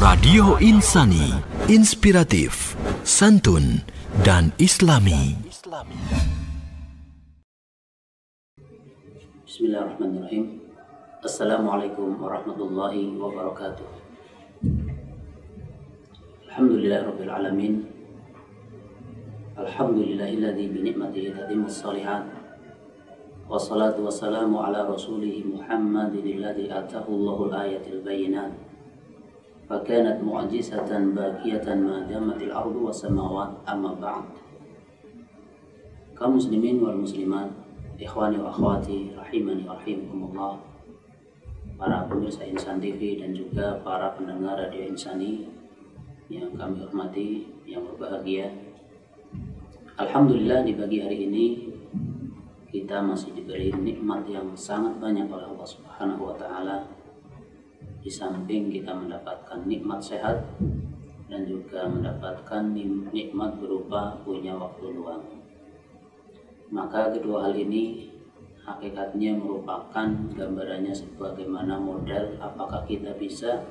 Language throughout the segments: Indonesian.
Radio Insani, inspiratif, santun, dan islami. Bismillahirrahmanirrahim. Assalamualaikum warahmatullahi wabarakatuh. Alhamdulillahirabbil alamin. Alhamdulillahilladzi bi ni'matihi tatimmus shalihat. Wassalatu wassalamu ala rasulih Muhammadin alladzi atahu Allahul ayatil bayyinat. Fakanat mu'jizatan baqiyatan ma damatil ardu was samawat, amma ba'd. Kaum muslimin wal muslimat, ikhwani wa akhwati rahimani wa rahimakumullah, para pemirsa Insan TV dan juga para pendengar Radio Insani yang kami hormati, yang berbahagia. Alhamdulillah, di pagi hari ini kita masih diberi nikmat yang sangat banyak oleh Allah Subhanahu wa taala. Di samping kita mendapatkan nikmat sehat dan juga mendapatkan nikmat berupa punya waktu luang. Maka kedua hal ini hakikatnya merupakan gambarannya sebagaimana modal apakah kita bisa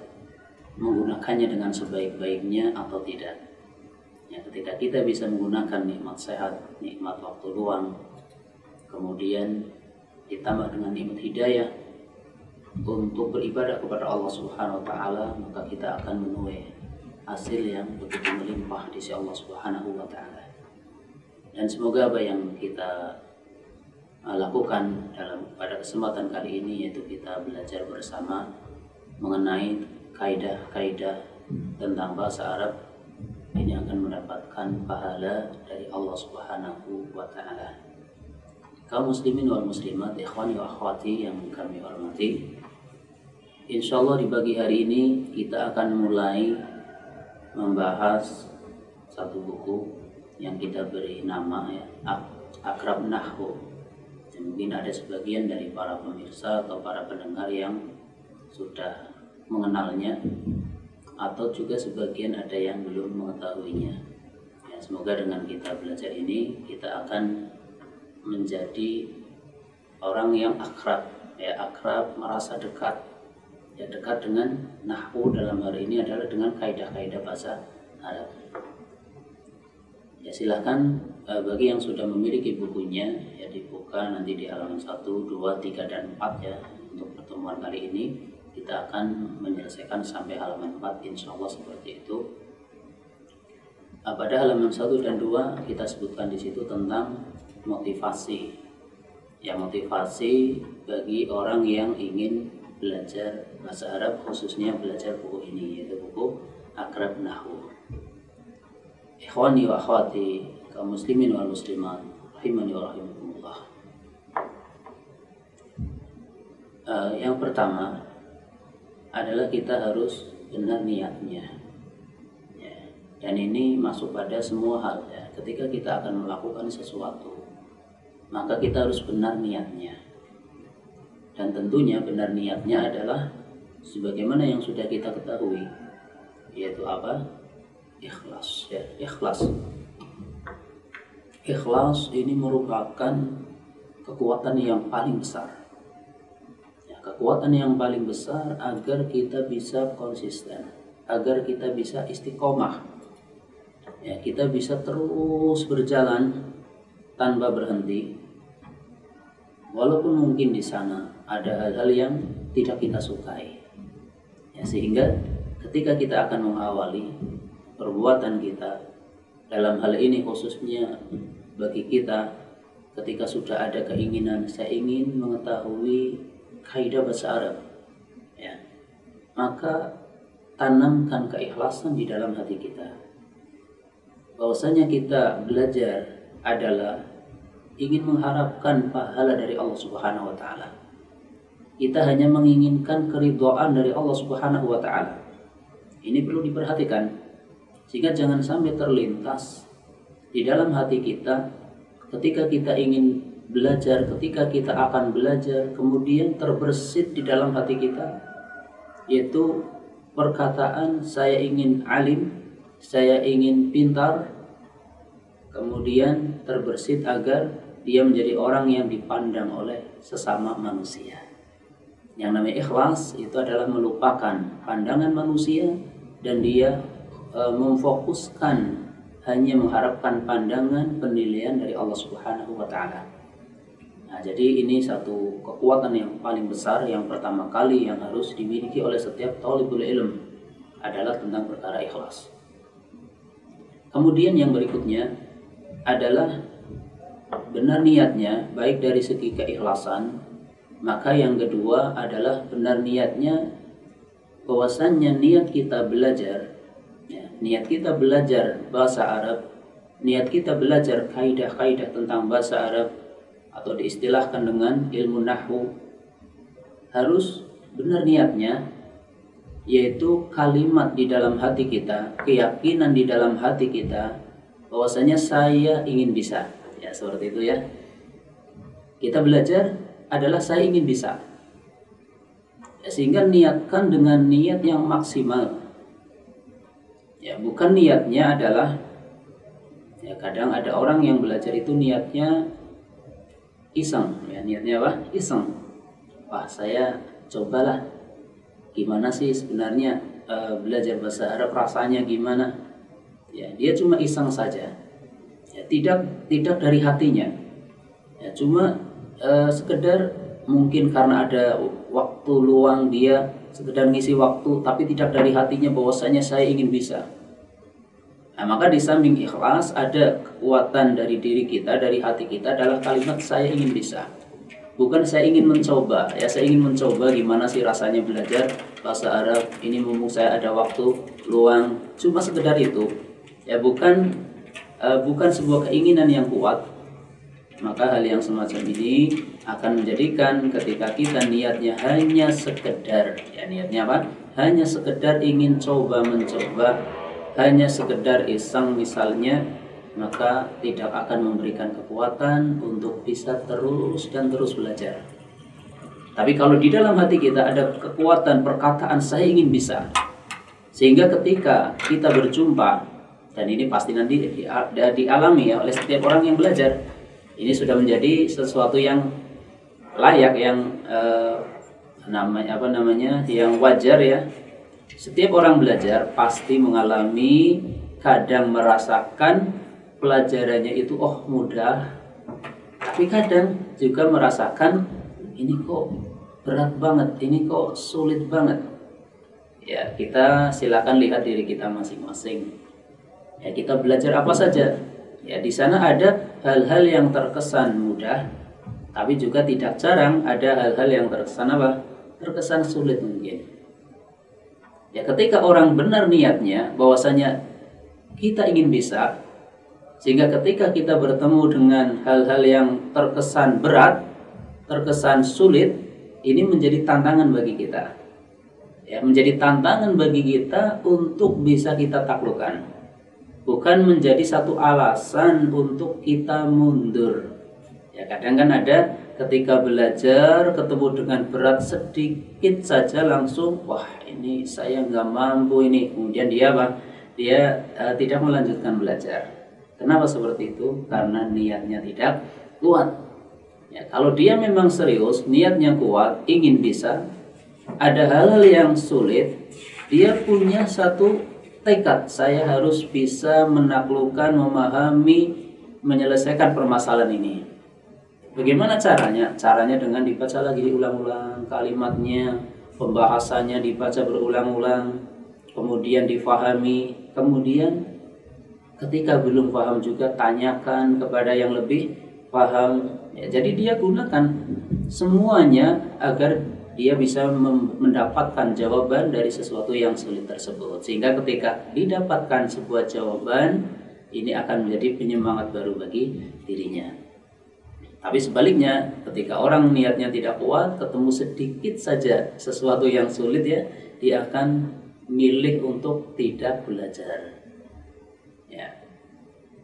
menggunakannya dengan sebaik-baiknya atau tidak. Ya, ketika kita bisa menggunakan nikmat sehat, nikmat waktu luang, kemudian ditambah dengan nikmat hidayah untuk beribadah kepada Allah Subhanahu wa taala, maka kita akan menuai hasil yang begitu melimpah di sisi Allah Subhanahu wa taala. Dan semoga apa yang kita lakukan pada kesempatan kali ini, yaitu kita belajar bersama mengenai kaidah-kaidah tentang bahasa Arab, ini akan mendapatkan pahala dari Allah Subhanahu wa taala. Kaum muslimin wal muslimat, ikhwani wa akhwati yang kami hormati, insyaallah di pagi hari ini kita akan mulai membahas satu buku yang kita beri nama Aqrab Nahwu. Mungkin ada sebagian dari para pemirsa atau para pendengar yang sudah mengenalnya, atau juga sebagian ada yang belum mengetahuinya. Ya, semoga dengan kita belajar ini kita akan menjadi orang yang akrab, merasa dekat, dekat dengan nahwu. Dalam hal ini adalah dengan kaidah-kaidah bahasa Arab. Ya, silahkan bagi yang sudah memiliki bukunya, ya dibuka nanti di halaman 1, 2, 3, dan 4 ya. Untuk pertemuan kali ini kita akan menyelesaikan sampai halaman 4, insya Allah seperti itu. Pada halaman 1 dan 2 kita sebutkan di situ tentang motivasi. Ya, motivasi bagi orang yang ingin belajar bahasa Arab, khususnya belajar buku ini, yaitu buku Aqrab Nahwu. Ikhwani wa akhwati, kaum muslimin wal muslimat, rahimani wa rahimakumullah. Yang pertama adalah kita harus benar niatnya. Ya, dan ini masuk pada semua hal ya. Ketika kita akan melakukan sesuatu, maka kita harus benar niatnya. Dan tentunya benar niatnya adalah sebagaimana yang sudah kita ketahui, yaitu apa? Ikhlas. Ya, ikhlas. Ikhlas ini merupakan kekuatan yang paling besar. Ya, kekuatan yang paling besar agar kita bisa konsisten, agar kita bisa istiqomah. Ya, kita bisa terus berjalan tanpa berhenti. Walaupun mungkin di sana ada hal-hal yang tidak kita sukai, ya, sehingga ketika kita akan mengawali perbuatan kita, dalam hal ini khususnya bagi kita, ketika sudah ada keinginan, saya ingin mengetahui kaidah bahasa Arab, ya, maka tanamkan keikhlasan di dalam hati kita, bahwasanya kita belajar adalah ingin mengharapkan pahala dari Allah Subhanahu wa taala. Kita hanya menginginkan keridhaan dari Allah Subhanahu wa taala. Ini perlu diperhatikan sehingga jangan sampai terlintas di dalam hati kita ketika kita ingin belajar, ketika kita akan belajar, kemudian terbersit di dalam hati kita yaitu perkataan saya ingin alim, saya ingin pintar, kemudian terbersit agar dia menjadi orang yang dipandang oleh sesama manusia. Yang namanya ikhlas itu adalah melupakan pandangan manusia dan dia memfokuskan hanya mengharapkan pandangan penilaian dari Allah Subhanahu wa taala. Nah, jadi ini satu kekuatan yang paling besar yang pertama kali yang harus dimiliki oleh setiap thalibul ilm adalah tentang perkara ikhlas. Kemudian yang berikutnya adalah benar niatnya, baik dari segi keikhlasan. Maka yang kedua adalah benar niatnya, bahwasannya niat kita belajar, niat kita belajar bahasa Arab, niat kita belajar kaidah-kaidah tentang bahasa Arab atau diistilahkan dengan ilmu nahwu, harus benar niatnya, yaitu kalimat di dalam hati kita, keyakinan di dalam hati kita bahwasanya saya ingin bisa. Ya, seperti itu ya. Kita belajar adalah saya ingin bisa. Ya, sehingga niatkan dengan niat yang maksimal. Ya, bukan niatnya adalah, ya kadang ada orang yang belajar itu niatnya iseng. Ya, niatnya apa? Iseng. Wah, saya cobalah gimana sih sebenarnya belajar bahasa Arab, rasanya gimana. Ya, dia cuma iseng saja. Ya, tidak dari hatinya. Ya, cuma sekedar mungkin karena ada waktu luang dia sekedar ngisi waktu, tapi tidak dari hatinya bahwasanya saya ingin bisa. Nah, maka di samping ikhlas ada kekuatan dari diri kita, dari hati kita adalah kalimat saya ingin bisa. Bukan saya ingin mencoba, ya saya ingin mencoba gimana sih rasanya belajar bahasa Arab. Ini mumpung saya ada waktu luang, cuma sekedar itu. Ya bukan sebuah keinginan yang kuat. Maka hal yang semacam ini akan menjadikan ketika kita niatnya hanya sekedar, ya niatnya apa? Hanya sekedar ingin mencoba, hanya sekedar iseng misalnya, maka tidak akan memberikan kekuatan untuk bisa terus dan terus belajar. Tapi kalau di dalam hati kita ada kekuatan perkataan saya ingin bisa, sehingga ketika kita berjumpa, dan ini pasti nanti dialami ya oleh setiap orang yang belajar, ini sudah menjadi sesuatu yang layak, yang yang wajar ya. Setiap orang belajar pasti mengalami, kadang merasakan pelajarannya itu mudah, tapi kadang juga merasakan ini kok berat banget, ini kok sulit banget. Ya, kita silakan lihat diri kita masing-masing. Ya, kita belajar apa saja. Ya, di sana ada hal-hal yang terkesan mudah, tapi juga tidak jarang ada hal-hal yang terkesan apa? Terkesan sulit mungkin. Ya, ketika orang benar niatnya bahwasanya kita ingin bisa, sehingga ketika kita bertemu dengan hal-hal yang terkesan berat, terkesan sulit, ini menjadi tantangan bagi kita. Ya, menjadi tantangan bagi kita untuk bisa kita taklukkan. Bukan menjadi satu alasan untuk kita mundur. Ya, kadang kan ada ketika belajar ketemu dengan berat sedikit saja langsung, wah ini saya nggak mampu ini. Kemudian dia tidak melanjutkan belajar. Kenapa seperti itu? Karena niatnya tidak kuat. Ya, kalau dia memang serius, niatnya kuat, ingin bisa, ada hal-hal yang sulit, dia punya satu tekad, saya harus bisa menaklukkan, memahami, menyelesaikan permasalahan ini. Bagaimana caranya? Caranya dengan dibaca lagi, diulang-ulang kalimatnya, pembahasannya dibaca berulang-ulang, kemudian difahami, kemudian ketika belum paham juga tanyakan kepada yang lebih paham. Ya, jadi dia gunakan semuanya agar dia bisa mendapatkan jawaban dari sesuatu yang sulit tersebut. Sehingga ketika didapatkan sebuah jawaban, ini akan menjadi penyemangat baru bagi dirinya. Tapi sebaliknya, ketika orang niatnya tidak kuat, ketemu sedikit saja sesuatu yang sulit ya, dia akan milih untuk tidak belajar. Ya.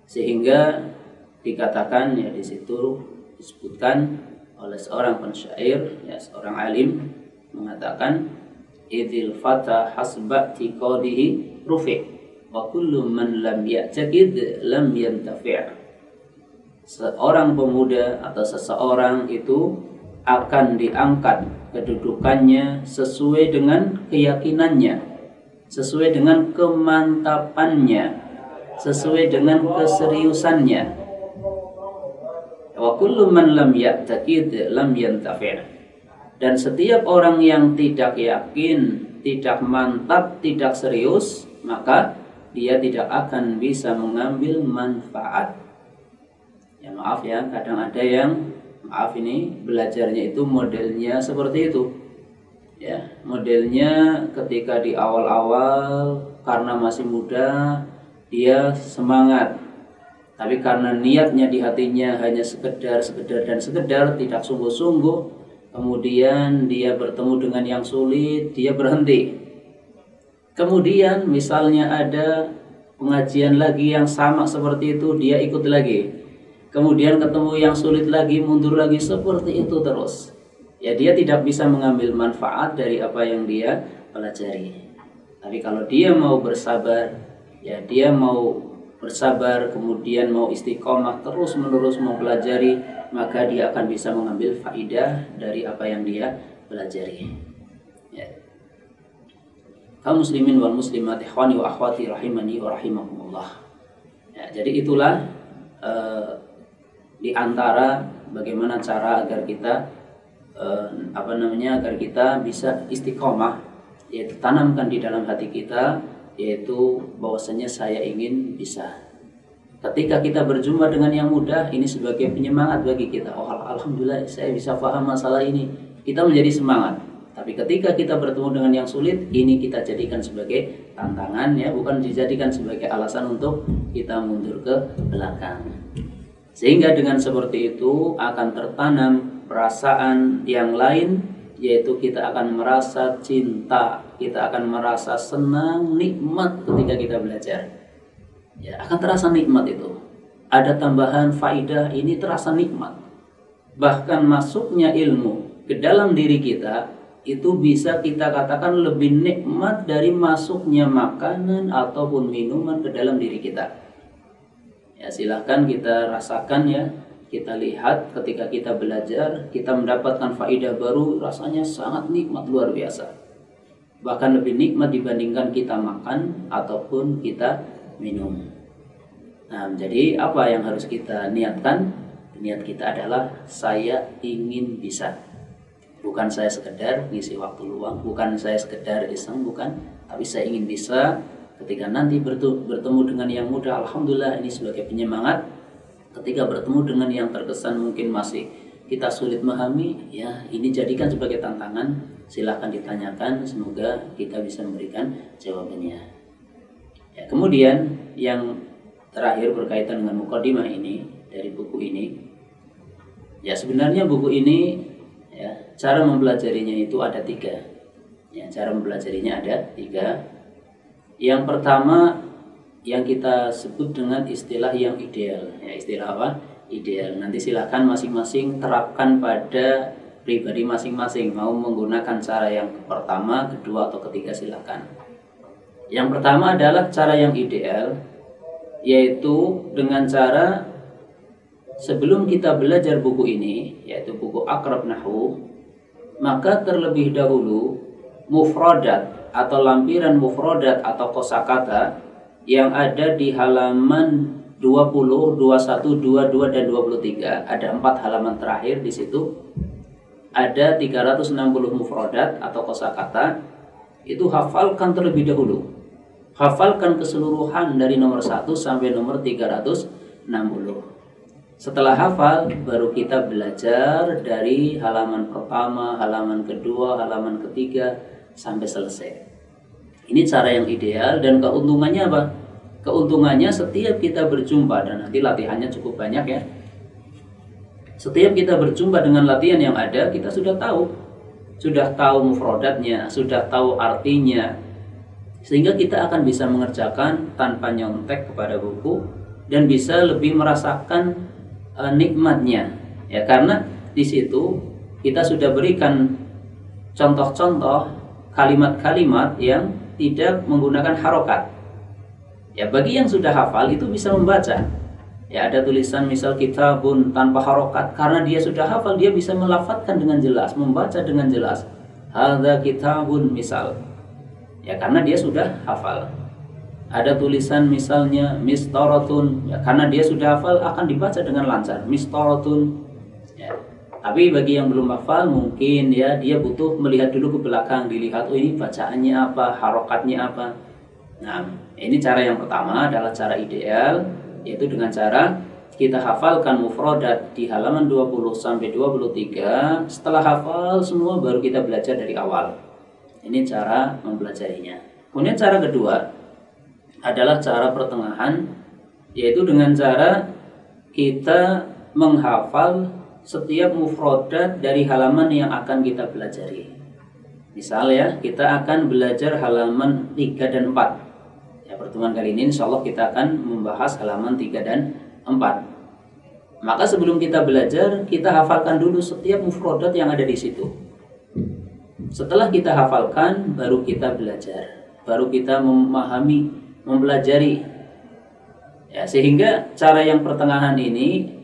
Sehingga dikatakan ya di situ disebutkan oleh seorang pensyair, ya seorang alim mengatakan idzil fata hasba tiqadihi rufi wa kullu man lam ya'taqid lam yantafi'. Seorang pemuda atau seseorang itu akan diangkat kedudukannya sesuai dengan keyakinannya. sesuai dengan kemantapannya, sesuai dengan keseriusannya. Wa kullu man lam ya'taqid lam yantafi'. Dan setiap orang yang tidak yakin, tidak mantap, tidak serius, maka dia tidak akan bisa mengambil manfaat. Ya maaf ya, kadang ada yang ini belajarnya itu modelnya seperti itu. Ya, modelnya ketika di awal-awal karena masih muda dia semangat. Tapi karena niatnya di hatinya hanya sekedar dan sekedar, tidak sungguh-sungguh, kemudian dia bertemu dengan yang sulit, dia berhenti. Kemudian misalnya ada pengajian lagi yang sama seperti itu, dia ikut lagi. Kemudian ketemu yang sulit lagi, mundur lagi, seperti itu terus. Ya, dia tidak bisa mengambil manfaat dari apa yang dia pelajari. Tapi kalau dia mau bersabar, ya dia mau bersabar, kemudian mau istiqomah terus menerus mempelajari, maka dia akan bisa mengambil faidah dari apa yang dia pelajari. Ya. Kaum muslimin wal muslimat, ikhwani wa akhwati rahimani wa rahimakumullah. Ya, jadi itulah di antara bagaimana cara agar kita agar kita bisa istiqomah, yaitu tanamkan di dalam hati kita, yaitu bahwasanya saya ingin bisa. Ketika kita berjumpa dengan yang mudah, ini sebagai penyemangat bagi kita. Oh, alhamdulillah saya bisa paham masalah ini. Kita menjadi semangat. Tapi ketika kita bertemu dengan yang sulit, ini kita jadikan sebagai tantangan, ya, bukan dijadikan sebagai alasan untuk kita mundur ke belakang. Sehingga dengan seperti itu akan tertanam perasaan yang lain, yaitu kita akan merasa cinta, kita akan merasa senang, nikmat ketika kita belajar. Ya, akan terasa nikmat itu. Ada tambahan faidah, ini terasa nikmat. Bahkan masuknya ilmu ke dalam diri kita itu bisa kita katakan lebih nikmat dari masuknya makanan ataupun minuman ke dalam diri kita. Ya, silahkan kita rasakan, ya, kita lihat ketika kita belajar, kita mendapatkan faidah baru, rasanya sangat nikmat, luar biasa. Bahkan lebih nikmat dibandingkan kita makan ataupun kita minum. Nah, jadi apa yang harus kita niatkan? Niat kita adalah saya ingin bisa. Bukan saya sekedar ngisi waktu luang, bukan saya sekedar iseng, bukan, tapi saya ingin bisa. Ketika nanti bertemu dengan yang mudah, alhamdulillah ini sebagai penyemangat. Ketika bertemu dengan yang terkesan mungkin masih kita sulit memahami, ya ini jadikan sebagai tantangan. Silahkan ditanyakan, semoga kita bisa memberikan jawabannya. Ya, kemudian yang terakhir berkaitan dengan mukadimah ini dari buku ini. Ya, sebenarnya buku ini, ya, cara mempelajarinya itu ada 3. Ya, cara mempelajarinya ada 3. Yang pertama yang kita sebut dengan istilah yang ideal. Ya, istilah apa? Ideal. Nanti silakan masing-masing terapkan pada pribadi masing-masing. Mau menggunakan cara yang pertama, kedua, atau ketiga, silakan. Yang pertama adalah cara yang ideal, yaitu dengan cara sebelum kita belajar buku ini, yaitu buku Aqrab Nahwu, maka terlebih dahulu mufradat atau lampiran mufradat atau kosakata yang ada di halaman 20, 21, 22 dan 23. Ada 4 halaman terakhir di situ. Ada 360 mufradat atau kosakata. Itu hafalkan terlebih dahulu. Hafalkan keseluruhan dari nomor 1 sampai nomor 360. Setelah hafal, baru kita belajar dari halaman pertama, halaman kedua, halaman ketiga sampai selesai. Ini cara yang ideal, dan keuntungannya apa? Keuntungannya setiap kita berjumpa, dan nanti latihannya cukup banyak, ya. Setiap kita berjumpa dengan latihan yang ada, kita sudah tahu mufradatnya, sudah tahu artinya, sehingga kita akan bisa mengerjakan tanpa nyontek kepada buku dan bisa lebih merasakan nikmatnya, ya, karena di situ kita sudah berikan contoh-contoh kalimat-kalimat yang tidak menggunakan harokat. Ya, bagi yang sudah hafal itu bisa membaca. Ya, ada tulisan misal kitabun tanpa harokat, karena dia sudah hafal, dia bisa melafadzkan dengan jelas, membaca dengan jelas. Hadza kitabun misal. Ya karena dia sudah hafal. Ada tulisan misalnya mistaratun, ya karena dia sudah hafal akan dibaca dengan lancar, mistaratun. Ya. Tapi bagi yang belum hafal mungkin ya dia butuh melihat dulu ke belakang, dilihat oh ini bacaannya apa, harokatnya apa. Nah, ini cara yang pertama adalah cara ideal, yaitu dengan cara kita hafalkan mufradat di halaman 20 sampai 23. Setelah hafal semua baru kita belajar dari awal. Ini cara mempelajarinya. Kemudian cara kedua adalah cara pertengahan, yaitu dengan cara kita menghafal setiap mufradat dari halaman yang akan kita pelajari. Misal ya, kita akan belajar halaman 3 dan 4. Ya, pertemuan kali ini insya Allah kita akan membahas halaman 3 dan 4. Maka sebelum kita belajar, kita hafalkan dulu setiap mufradat yang ada di situ. Setelah kita hafalkan, baru kita belajar, baru kita memahami, mempelajari. Ya, sehingga cara yang pertengahan ini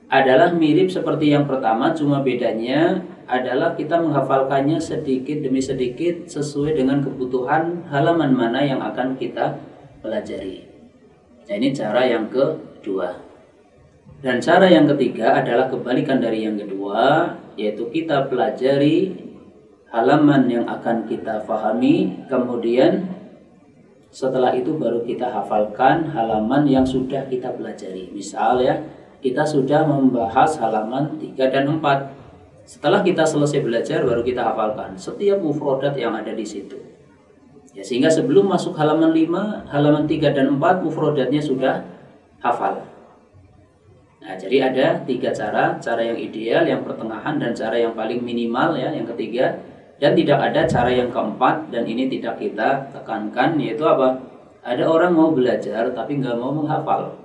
adalah mirip seperti yang pertama, cuma bedanya adalah kita menghafalkannya sedikit demi sedikit sesuai dengan kebutuhan halaman mana yang akan kita pelajari. Nah, ini cara yang kedua. Dan cara yang ketiga adalah kebalikan dari yang kedua, yaitu kita pelajari halaman yang akan kita fahami, kemudian setelah itu baru kita hafalkan halaman yang sudah kita pelajari. Misal ya, kita sudah membahas halaman 3 dan 4. Setelah kita selesai belajar baru kita hafalkan setiap mufradat yang ada di situ. Ya, sehingga sebelum masuk halaman 5, halaman 3 dan 4 mufradatnya sudah hafal. Nah, jadi ada 3 cara yang ideal, yang pertengahan, dan cara yang paling minimal ya, yang ketiga. Dan tidak ada cara yang keempat, dan ini tidak kita tekankan, yaitu apa? Ada orang mau belajar tapi nggak mau menghafal.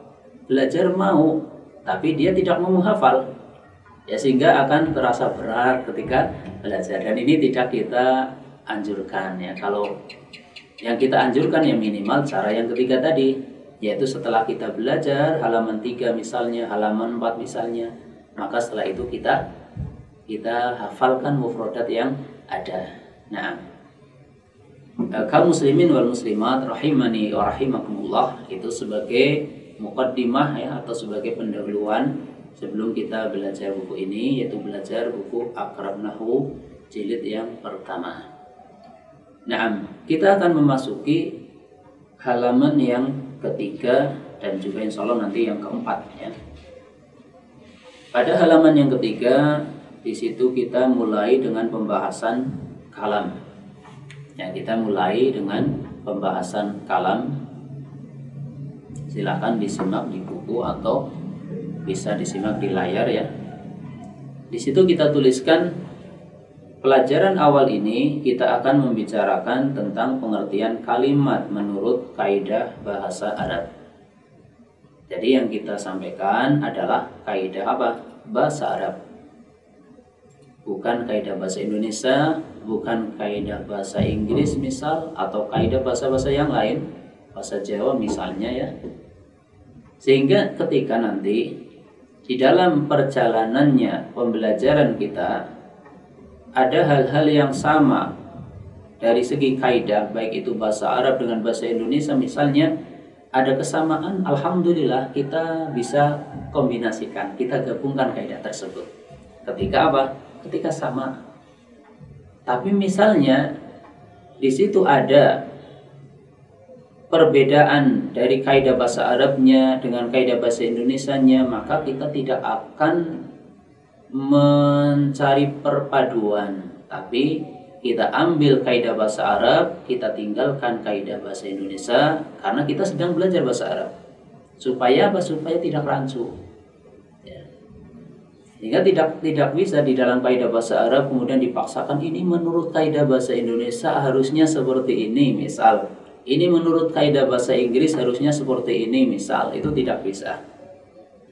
Belajar mau, tapi dia tidak mau menghafal. Ya, sehingga akan terasa berat ketika belajar. Dan ini tidak kita anjurkan ya. Kalau yang kita anjurkan yang minimal cara yang ketiga tadi, yaitu setelah kita belajar halaman 3 misalnya, halaman 4 misalnya, maka setelah itu kita hafalkan mufradat yang ada. Nah, kaum muslimin wal muslimat rahimani wa rahimakumullah, itu sebagai muqaddimah ya, atau sebagai pendahuluan sebelum kita belajar buku ini, yaitu belajar buku Aqrab Nahwu jilid yang pertama. Nah, kita akan memasuki halaman yang ketiga dan juga insya Allah nanti yang keempat ya. Pada halaman yang ketiga, di situ kita mulai dengan pembahasan kalam. Ya, kita mulai dengan pembahasan kalam. Silakan disimak di buku atau bisa disimak di layar ya. Di situ kita tuliskan pelajaran awal ini kita akan membicarakan tentang pengertian kalimat menurut kaidah bahasa Arab. Jadi yang kita sampaikan adalah kaidah apa? Bahasa Arab. Bukan kaidah bahasa Indonesia, bukan kaidah bahasa Inggris misal, atau kaidah bahasa-bahasa yang lain, bahasa Jawa misalnya ya. Sehingga ketika nanti di dalam perjalanannya pembelajaran kita ada hal-hal yang sama dari segi kaidah, baik itu bahasa Arab dengan bahasa Indonesia misalnya, ada kesamaan, alhamdulillah kita bisa kombinasikan, kita gabungkan kaidah tersebut. Ketika apa? Ketika sama. Tapi misalnya di situ ada perbedaan dari kaidah bahasa Arabnya dengan kaidah bahasa Indonesianya, maka kita tidak akan mencari perpaduan, tapi kita ambil kaidah bahasa Arab, kita tinggalkan kaidah bahasa Indonesia karena kita sedang belajar bahasa Arab. Supaya apa? Supaya tidak rancu. Sehingga tidak bisa di dalam kaidah bahasa Arab kemudian dipaksakan ini menurut kaidah bahasa Indonesia harusnya seperti ini misal, ini menurut kaidah bahasa Inggris harusnya seperti ini misal, itu tidak bisa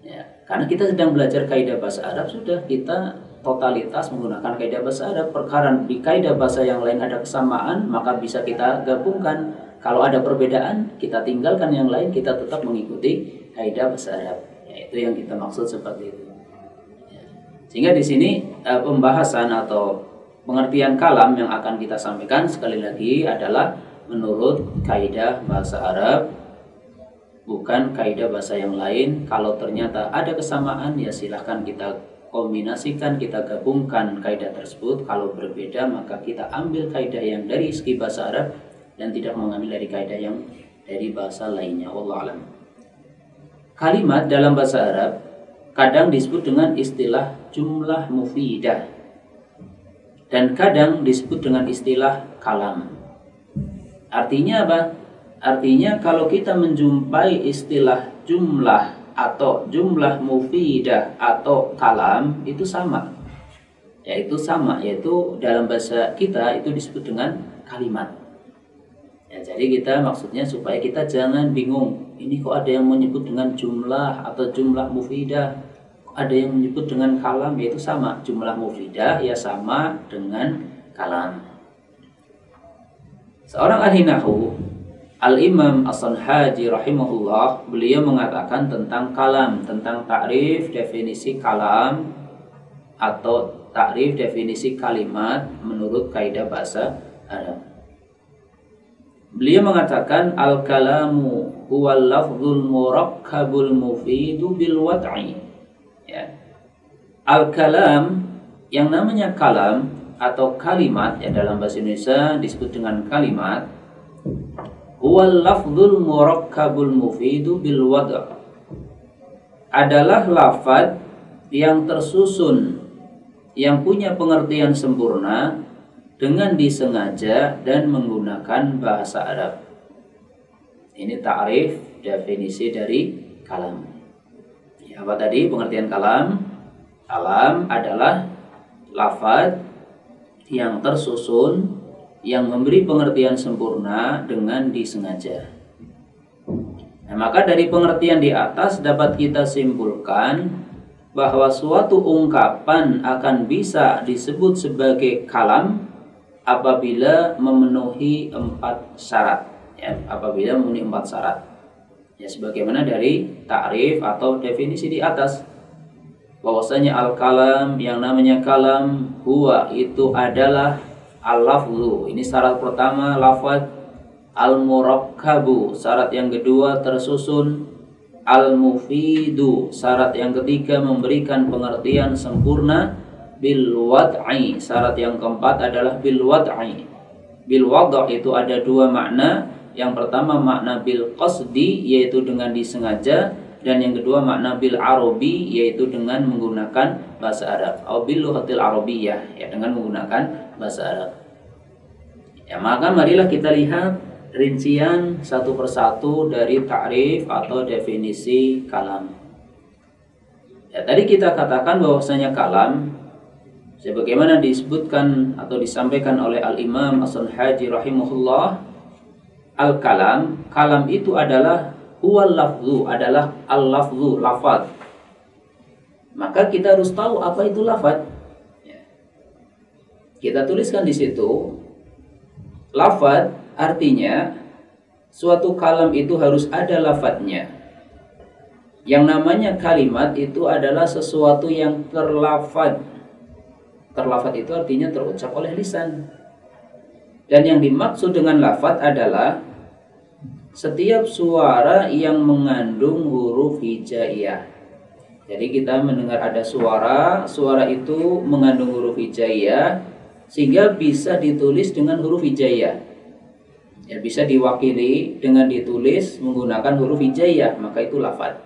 ya, karena kita sedang belajar kaidah bahasa Arab, sudah kita totalitas menggunakan kaidah bahasa Arab. Perkara di kaidah bahasa yang lain ada kesamaan, maka bisa kita gabungkan. Kalau ada perbedaan, kita tinggalkan yang lain, kita tetap mengikuti kaidah bahasa Arab ya, itu yang kita maksud seperti itu. Sehingga di sini pembahasan atau pengertian kalam yang akan kita sampaikan sekali lagi adalah menurut kaidah bahasa Arab, bukan kaidah bahasa yang lain. Kalau ternyata ada kesamaan, ya silahkan kita kombinasikan, kita gabungkan kaidah tersebut. Kalau berbeda, maka kita ambil kaidah yang dari segi bahasa Arab dan tidak mengambil dari kaidah yang dari bahasa lainnya. Wallahu a'lam. Kalimat dalam bahasa Arab kadang disebut dengan istilah jumlah mufidah dan kadang disebut dengan istilah kalam. Artinya apa? Artinya kalau kita menjumpai istilah jumlah atau jumlah mufidah atau kalam, itu sama. Yaitu dalam bahasa kita itu disebut dengan kalimat. Ya, jadi kita maksudnya supaya kita jangan bingung. Ini kok ada yang menyebut dengan jumlah atau jumlah mufidah, kok ada yang menyebut dengan kalam, yaitu sama. Jumlah mufidah ya sama dengan kalam. Seorang ahli nahwu, Al-Imam As-Sanhaji rahimahullah, beliau mengatakan tentang kalam, tentang takrif definisi kalam atau takrif definisi kalimat menurut kaidah bahasa Arab. Beliau mengatakan al-kalamu huwal lafzul murakkabul mufidu bil wad'i. Ya. Al-kalam, yang namanya kalam atau kalimat, ya dalam bahasa Indonesia disebut dengan kalimat, huwal lafzul murakkabul mufidu bil wad', adalah lafaz yang tersusun, yang punya pengertian sempurna dengan disengaja dan menggunakan bahasa Arab. Ini ta'rif definisi dari kalam. Ya, apa tadi pengertian kalam? Kalam adalah lafaz yang tersusun, yang memberi pengertian sempurna dengan disengaja. Nah, maka dari pengertian di atas dapat kita simpulkan bahwa suatu ungkapan akan bisa disebut sebagai kalam apabila memenuhi 4 syarat. Ya, apabila memenuhi 4 syarat. Ya, sebagaimana dari ta'rif atau definisi di atas, bahwasanya al-kalam, yang namanya kalam, huwa itu adalah al-lafzu. Ini syarat pertama, lafaz. Al-murakkabu, syarat yang kedua tersusun. Al-mufidu, syarat yang ketiga memberikan pengertian sempurna. Bil wad'i, syarat yang keempat adalah bil wad'i. Bil wad' itu ada 2 makna. Yang pertama makna bil qasdi, yaitu dengan disengaja, dan yang kedua makna bil arabi, yaitu dengan menggunakan bahasa Arab, atau bil lughatil arabiyyah, ya dengan menggunakan bahasa Arab. Ya, maka marilah kita lihat rincian satu persatu dari ta'rif atau definisi kalam. Ya, tadi kita katakan bahwasanya kalam sebagaimana disebutkan atau disampaikan oleh Al-Imam As-Sanhaji rahimahullah, al-kalam, kalam itu adalah huwal lafzu, adalah al-lafzu, lafaz. Maka kita harus tahu apa itu lafaz. Ya. Kita tuliskan di situ, lafaz artinya suatu kalam itu harus ada lafaznya. Yang namanya kalimat itu adalah sesuatu yang terlafaz. Terlafaz itu artinya terucap oleh lisan. Dan yang dimaksud dengan lafaz adalah setiap suara yang mengandung huruf hijaiyah. Jadi kita mendengar ada suara itu mengandung huruf hijaiyah sehingga bisa ditulis dengan huruf hijaiyah. Ya, bisa diwakili dengan ditulis menggunakan huruf hijaiyah, maka itu lafaz.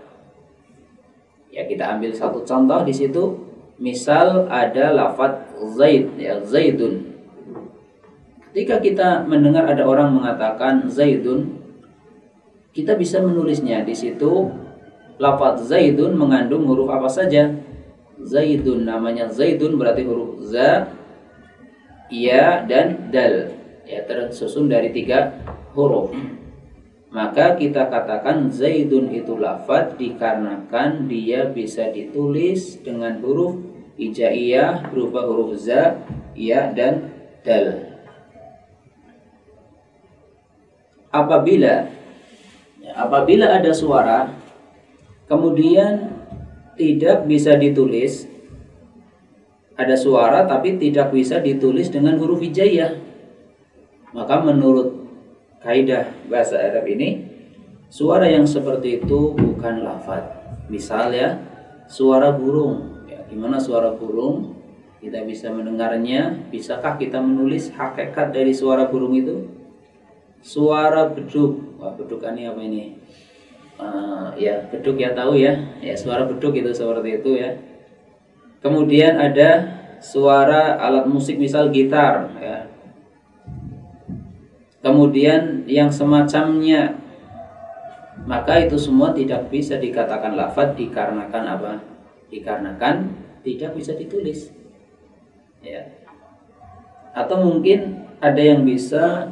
Ya, kita ambil satu contoh di situ. Misal ada lafaz zaid, ya zaidun. Ketika kita mendengar ada orang mengatakan zaidun, kita bisa menulisnya di situ. Lafaz zaidun mengandung huruf apa saja? Zaidun, namanya zaidun berarti huruf za, ya dan dal, ya tersusun dari 3 huruf. Maka kita katakan zaidun itu lafaz dikarenakan dia bisa ditulis dengan huruf hijaiyah berupa huruf za, ya dan dal. Apabila ada suara kemudian tidak bisa ditulis, ada suara tapi tidak bisa ditulis dengan huruf hijaiyah, maka menurut kaidah bahasa Arab ini, suara yang seperti itu bukan lafaz. Misal ya, suara burung. Ya, gimana suara burung? Kita bisa mendengarnya. Bisakah kita menulis hakikat dari suara burung itu? Suara beduk. Wah, beduk ini apa ini? Ya, beduk ya, tahu ya. Ya, suara beduk itu seperti itu ya. Kemudian ada suara alat musik, misal gitar ya. Kemudian yang semacamnya. Maka itu semua tidak bisa dikatakan lafaz dikarenakan apa? Dikarenakan tidak bisa ditulis. Ya. Atau mungkin ada yang bisa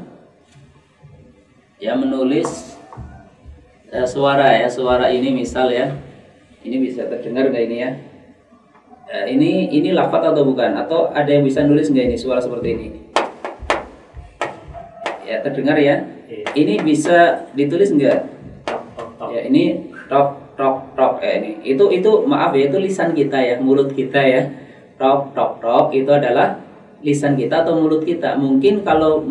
ya menulis suara ya, suara ini misal ya. Ini bisa terdengar nggak ini ya? Ini lafaz atau bukan? Atau ada yang bisa nulis nggak ini suara seperti ini? Ya, terdengar ya? Ini bisa ditulis nggak? Ya, ini tok tok tok ini. Itu maaf ya, itu lisan kita ya, mulut kita ya. Tok tok tok itu adalah lisan kita atau mulut kita. Mungkin kalau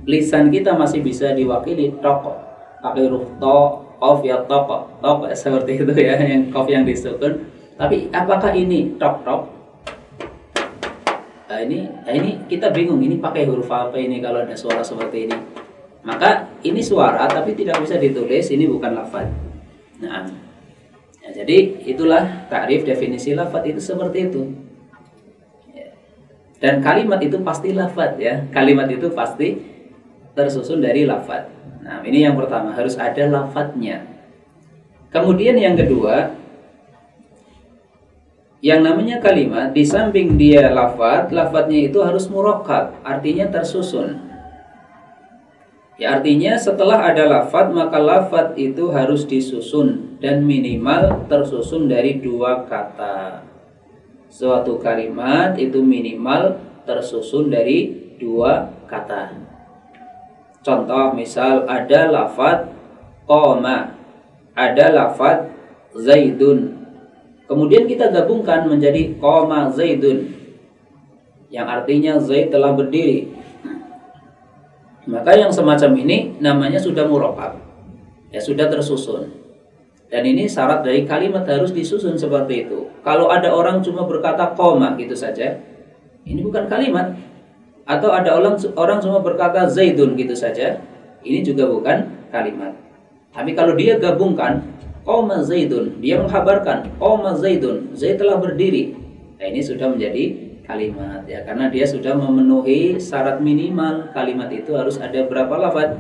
lisan kita masih bisa diwakili tok pakai huruf to, qaf ya, tok tok seperti itu ya, yang qaf yang disukun. Tapi apakah ini tok tok? Nah, ini kita bingung, ini pakai huruf apa ini kalau ada suara seperti ini. Maka ini suara tapi tidak bisa ditulis, ini bukan lafaz. Nah, ya, jadi itulah takrif definisi lafaz itu seperti itu. Dan kalimat itu pasti lafaz ya. Kalimat itu pasti tersusun dari lafaz. Nah, ini yang pertama, harus ada lafaznya. Kemudian yang kedua, yang namanya kalimat di samping dia lafaz, lafaznya itu harus murakkab, artinya tersusun. Ya, artinya setelah ada lafaz, maka lafaz itu harus disusun dan minimal tersusun dari 2 kata. Suatu kalimat itu minimal tersusun dari 2 kata. Contoh misal ada lafaz qoma, ada lafaz zaidun. Kemudian kita gabungkan menjadi qoma zaidun, yang artinya Zaid telah berdiri. Maka yang semacam ini namanya sudah murakkab. Ya, sudah tersusun. Dan ini syarat dari kalimat harus disusun seperti itu. Kalau ada orang cuma berkata koma gitu saja, ini bukan kalimat. Atau ada orang cuma berkata zaidun gitu saja, ini juga bukan kalimat. Tapi kalau dia gabungkan koma zaidun, dia menghabarkan koma zaidun, Zaid telah berdiri. Nah, ini sudah menjadi kalimat ya, karena dia sudah memenuhi syarat minimal. Kalimat itu harus ada berapa lafaz?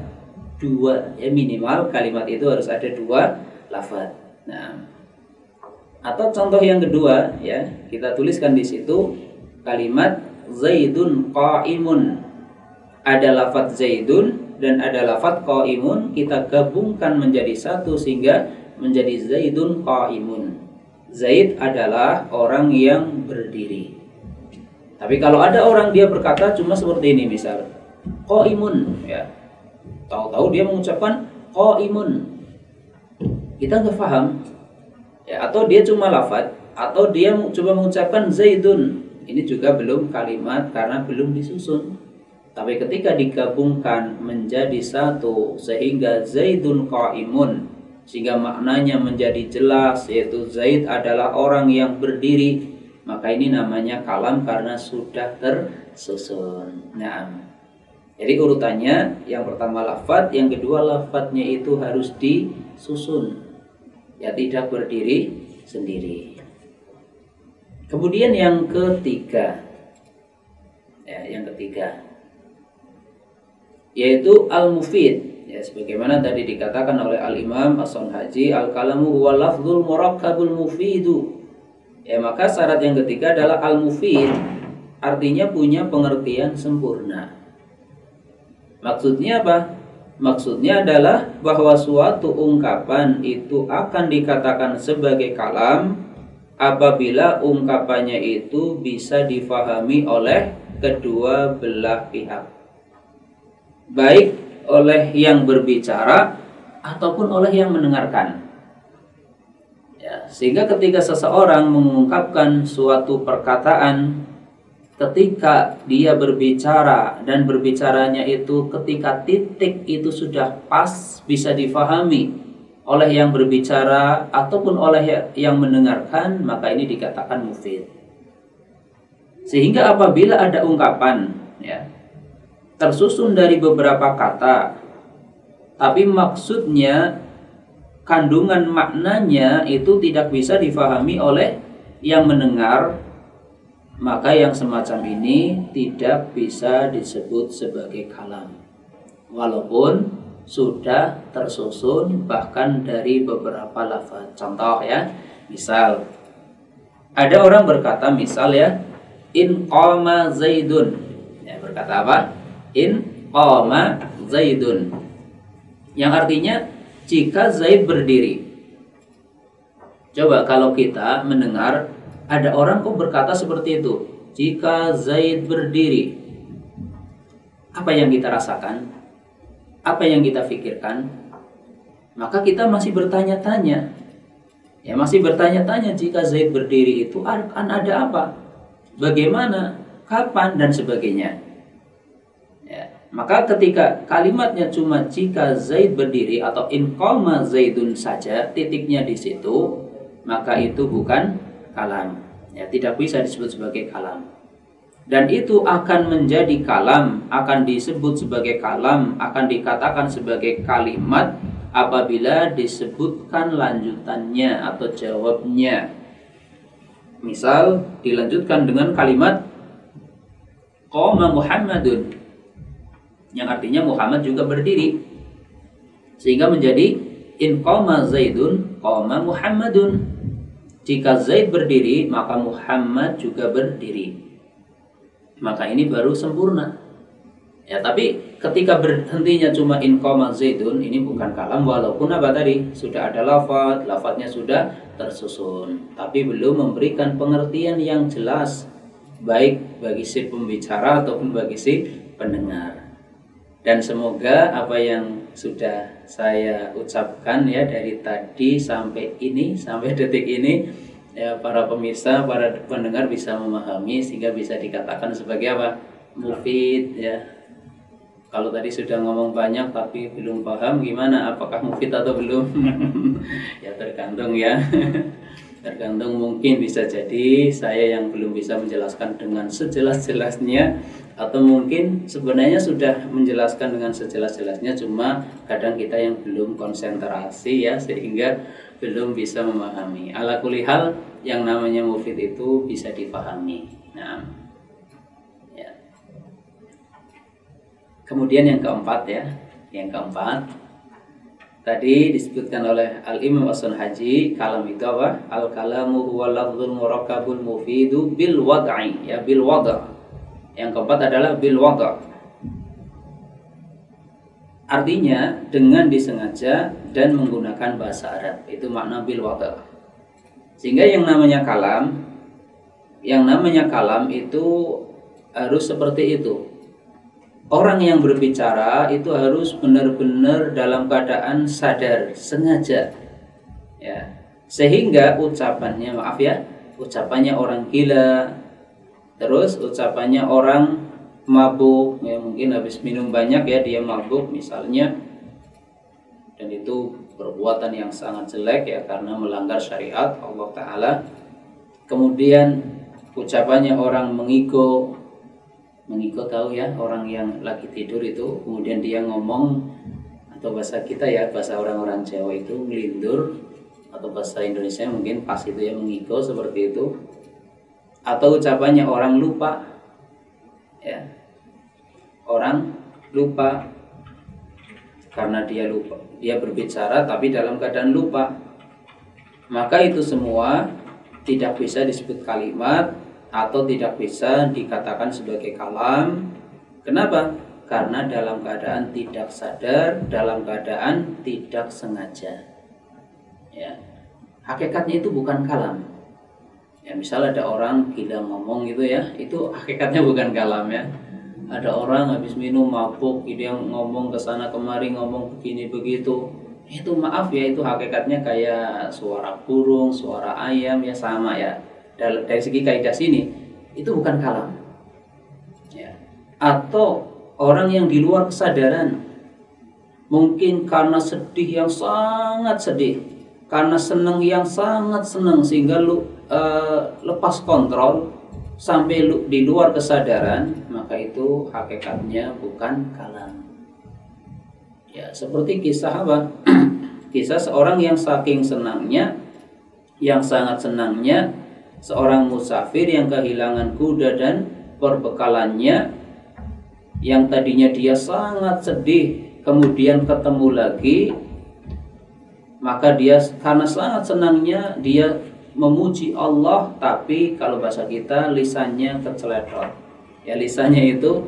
2 ya, minimal kalimat itu harus ada 2 lafaz. Nah, atau contoh yang kedua ya, kita tuliskan di situ kalimat zaidun qaimun. Ada lafaz zaidun dan ada lafaz qaimun, kita gabungkan menjadi satu sehingga menjadi zaidun qaimun. Zaid adalah orang yang berdiri. Tapi kalau ada orang dia berkata cuma seperti ini misal qaimun ya, tahu-tahu dia mengucapkan qaimun, kita nggak paham ya, atau dia cuma lafaz, atau dia coba mengucapkan zaidun, ini juga belum kalimat karena belum disusun. Tapi ketika digabungkan menjadi satu sehingga zaidun qaimun, sehingga maknanya menjadi jelas, yaitu Zaid adalah orang yang berdiri, maka ini namanya kalam karena sudah tersusun. Nah, jadi urutannya yang pertama lafaz, yang kedua lafaznya itu harus disusun. Ya, tidak berdiri sendiri. Kemudian yang ketiga, ya, yaitu al-mufid. Ya, sebagaimana tadi dikatakan oleh al-Imam As-Sanhaji, al-kalamu huwa lafzul murakkabul mufidu. Ya, maka syarat yang ketiga adalah al-mufid, artinya punya pengertian sempurna. Maksudnya apa? Maksudnya adalah bahwa suatu ungkapan itu akan dikatakan sebagai kalam apabila ungkapannya itu bisa difahami oleh kedua belah pihak, baik oleh yang berbicara ataupun oleh yang mendengarkan. Ya, sehingga ketika seseorang mengungkapkan suatu perkataan, ketika dia berbicara dan berbicaranya itu ketika titik itu sudah pas bisa difahami oleh yang berbicara ataupun oleh yang mendengarkan, maka ini dikatakan mufid. Sehingga apabila ada ungkapan ya tersusun dari beberapa kata, tapi maksudnya kandungan maknanya itu tidak bisa difahami oleh yang mendengar, maka yang semacam ini tidak bisa disebut sebagai kalam, walaupun sudah tersusun bahkan dari beberapa lafaz. Contoh ya, misal ada orang berkata, misal ya, in qama zaidun, ya, berkata apa? In qama zaidun, yang artinya jika Zaid berdiri. Coba kalau kita mendengar ada orang kok berkata seperti itu, jika Zaid berdiri, apa yang kita rasakan? Apa yang kita pikirkan? Maka kita masih bertanya-tanya. Ya, masih bertanya-tanya, jika Zaid berdiri itu akan ada apa? Bagaimana? Kapan? Dan sebagainya. Ya, maka ketika kalimatnya cuma jika Zaid berdiri atau in qama Zaidun saja, titiknya di situ, maka itu bukan kalam. Ya, tidak bisa disebut sebagai kalam. Dan itu akan menjadi kalam, akan disebut sebagai kalam, akan dikatakan sebagai kalimat apabila disebutkan lanjutannya atau jawabnya. Misal dilanjutkan dengan kalimat qama Muhammadun, yang artinya Muhammad juga berdiri, sehingga menjadi in qama Zaidun qama Muhammadun. Jika Zaid berdiri, maka Muhammad juga berdiri. Maka ini baru sempurna. Ya, tapi ketika berhentinya cuma in qama Zaidun, ini bukan kalam, walaupun apa tadi? Sudah ada lafaz, lafaznya sudah tersusun, tapi belum memberikan pengertian yang jelas, baik bagi si pembicara ataupun bagi si pendengar. Dan semoga apa yang sudah saya ucapkan ya dari tadi sampai ini, sampai detik ini, ya para pemirsa, para pendengar bisa memahami sehingga bisa dikatakan sebagai apa? Mufid ya. Kalau tadi sudah ngomong banyak tapi belum paham, gimana? Apakah mufid atau belum? Ya tergantung ya. Tergantung, mungkin bisa jadi saya yang belum bisa menjelaskan dengan sejelas-jelasnya, atau mungkin sebenarnya sudah menjelaskan dengan sejelas-jelasnya, cuma kadang kita yang belum konsentrasi ya, sehingga belum bisa memahami. Ala kulli hal, yang namanya mufid itu bisa dipahami. Nah, ya. Kemudian yang keempat ya, yang keempat tadi disebutkan oleh Al-Imam As-Sunhaji, kalam itu apa? Al-kalamu huwa lafzul murakkabul mufidu bil wad'i, ya, bil wad'. Yang keempat adalah bil wad'. Artinya dengan disengaja dan menggunakan bahasa Arab. Itu makna bil wad'. Sehingga yang namanya kalam itu harus seperti itu. Orang yang berbicara itu harus benar-benar dalam keadaan sadar, sengaja, ya, sehingga ucapannya, maaf ya, ucapannya orang gila, terus ucapannya orang mabuk, ya mungkin habis minum banyak ya dia mabuk misalnya, dan itu perbuatan yang sangat jelek ya karena melanggar syariat Allah Ta'ala. Kemudian ucapannya orang mengigo tahu ya, orang yang lagi tidur itu, kemudian dia ngomong, atau bahasa kita ya, bahasa orang-orang Jawa itu ngelindur, atau bahasa Indonesia mungkin pas itu ya, mengigo seperti itu. Atau ucapannya orang lupa ya, orang lupa karena dia lupa, dia berbicara tapi dalam keadaan lupa, maka itu semua tidak bisa disebut kalimat atau tidak bisa dikatakan sebagai kalam. Kenapa? Karena dalam keadaan tidak sadar, dalam keadaan tidak sengaja. Ya, hakikatnya itu bukan kalam. Ya, misal ada orang gila ngomong gitu ya, itu hakikatnya bukan kalam ya. Ada orang habis minum mabuk, dia ngomong ke sana kemari, ngomong begini begitu. Itu maaf ya, itu hakikatnya kayak suara burung, suara ayam ya, sama ya. Dari segi kaidah sini itu bukan kalam. atau orang yang di luar kesadaran, mungkin karena sedih yang sangat sedih, karena senang yang sangat senang sehingga lepas kontrol sampai di luar kesadaran, maka itu hakikatnya bukan kalam. Ya, seperti kisah apa? Kisah seorang yang saking senangnya, yang sangat senangnya, seorang musafir yang kehilangan kuda dan perbekalannya, yang tadinya dia sangat sedih, kemudian ketemu lagi, maka dia karena sangat senangnya dia memuji Allah, tapi kalau bahasa kita lisannya keceletot. Ya, lisannya itu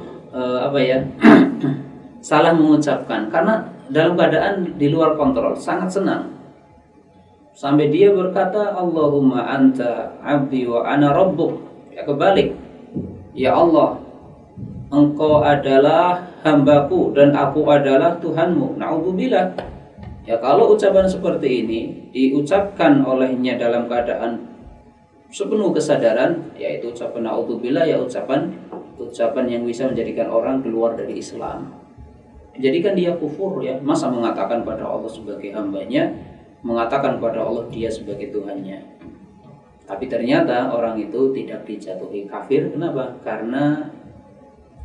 salah mengucapkan karena dalam keadaan di luar kontrol, sangat senang. Sampai dia berkata, Allahumma anta abdi wa ana rabbuk. Ya, kebalik. Ya Allah, Engkau adalah hambaku dan aku adalah Tuhanmu. Na'udzubillah. Ya, kalau ucapan seperti ini diucapkan olehnya dalam keadaan sepenuh kesadaran, yaitu ucapan na'udzubillah, ya ucapan yang bisa menjadikan orang keluar dari Islam, menjadikan dia kufur. Ya, masa mengatakan pada Allah sebagai hambanya, mengatakan pada Allah dia sebagai Tuhannya. Tapi ternyata orang itu tidak dijatuhi kafir. Kenapa? Karena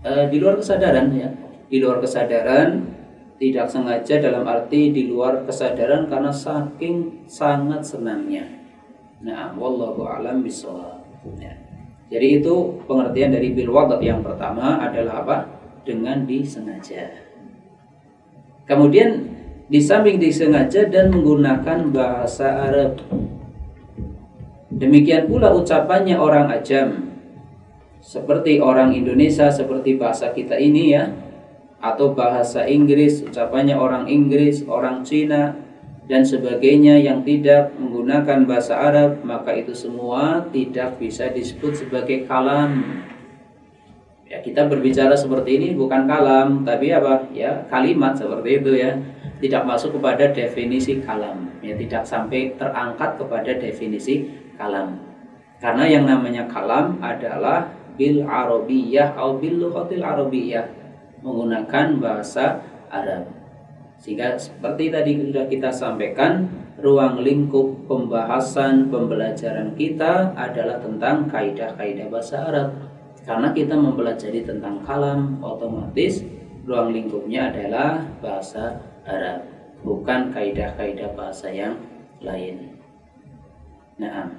di luar kesadaran, ya, di luar kesadaran, tidak sengaja, dalam arti di luar kesadaran karena saking sangat senangnya. Nah, wallahu a'lam bishawab. Ya. Jadi itu pengertian dari bil wad'. Yang pertama adalah apa? Dengan disengaja. Kemudian di samping disengaja dan menggunakan bahasa Arab. Demikian pula ucapannya orang ajam, seperti orang Indonesia, seperti bahasa kita ini, ya, atau bahasa Inggris, ucapannya orang Inggris, orang Cina dan sebagainya yang tidak menggunakan bahasa Arab, maka itu semua tidak bisa disebut sebagai kalam. Ya, kita berbicara seperti ini bukan kalam, tapi apa? Ya, kalimat seperti itu, ya. Tidak masuk kepada definisi kalam. Ya, tidak sampai terangkat kepada definisi kalam. Karena yang namanya kalam adalah bil arabiyyah atau bil lughatil arabiyyah, menggunakan bahasa Arab. Sehingga seperti tadi sudah kita sampaikan, ruang lingkup pembahasan pembelajaran kita adalah tentang kaidah-kaidah bahasa Arab. Karena kita mempelajari tentang kalam, otomatis ruang lingkupnya adalah bahasa Arab, bukan kaidah-kaidah bahasa yang lain. Nah,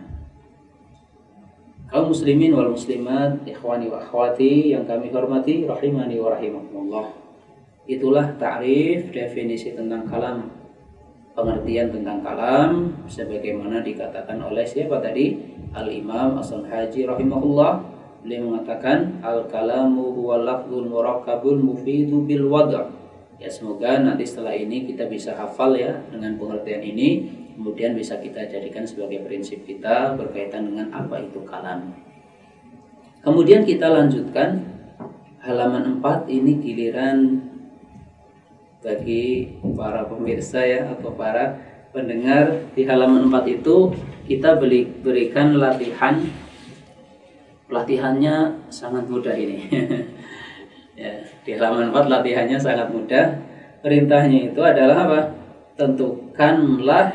kaum muslimin wal muslimat, ikhwani wa akhwati yang kami hormati, rahimani wa rahimakumullah. Itulah ta'rif, definisi tentang kalam, pengertian tentang kalam sebagaimana dikatakan oleh siapa tadi? Al-Imam As-Sanhaji rahimahullah. Beliau mengatakan al-kalamu huwa lafzul murakkabul mufidu bil wad'. Ya, semoga nanti setelah ini kita bisa hafal, ya, dengan pengertian ini. Kemudian bisa kita jadikan sebagai prinsip kita berkaitan dengan apa itu kalam. Kemudian kita lanjutkan halaman 4. Ini giliran bagi para pemirsa, ya, atau para pendengar. Di halaman 4 itu kita berikan latihan. Latihannya sangat mudah ini. Ya, di halaman 4 latihannya sangat mudah. Perintahnya itu adalah apa? Tentukanlah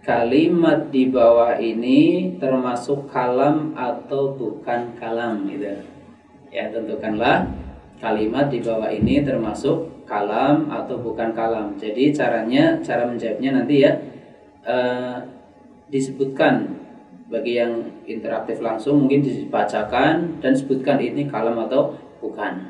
kalimat di bawah ini termasuk kalam atau bukan kalam, gitu. Ya, tentukanlah kalimat di bawah ini termasuk kalam atau bukan kalam. Jadi cara menjawabnya nanti, ya, disebutkan. Bagi yang interaktif langsung mungkin dibacakan dan sebutkan ini kalam atau bukan.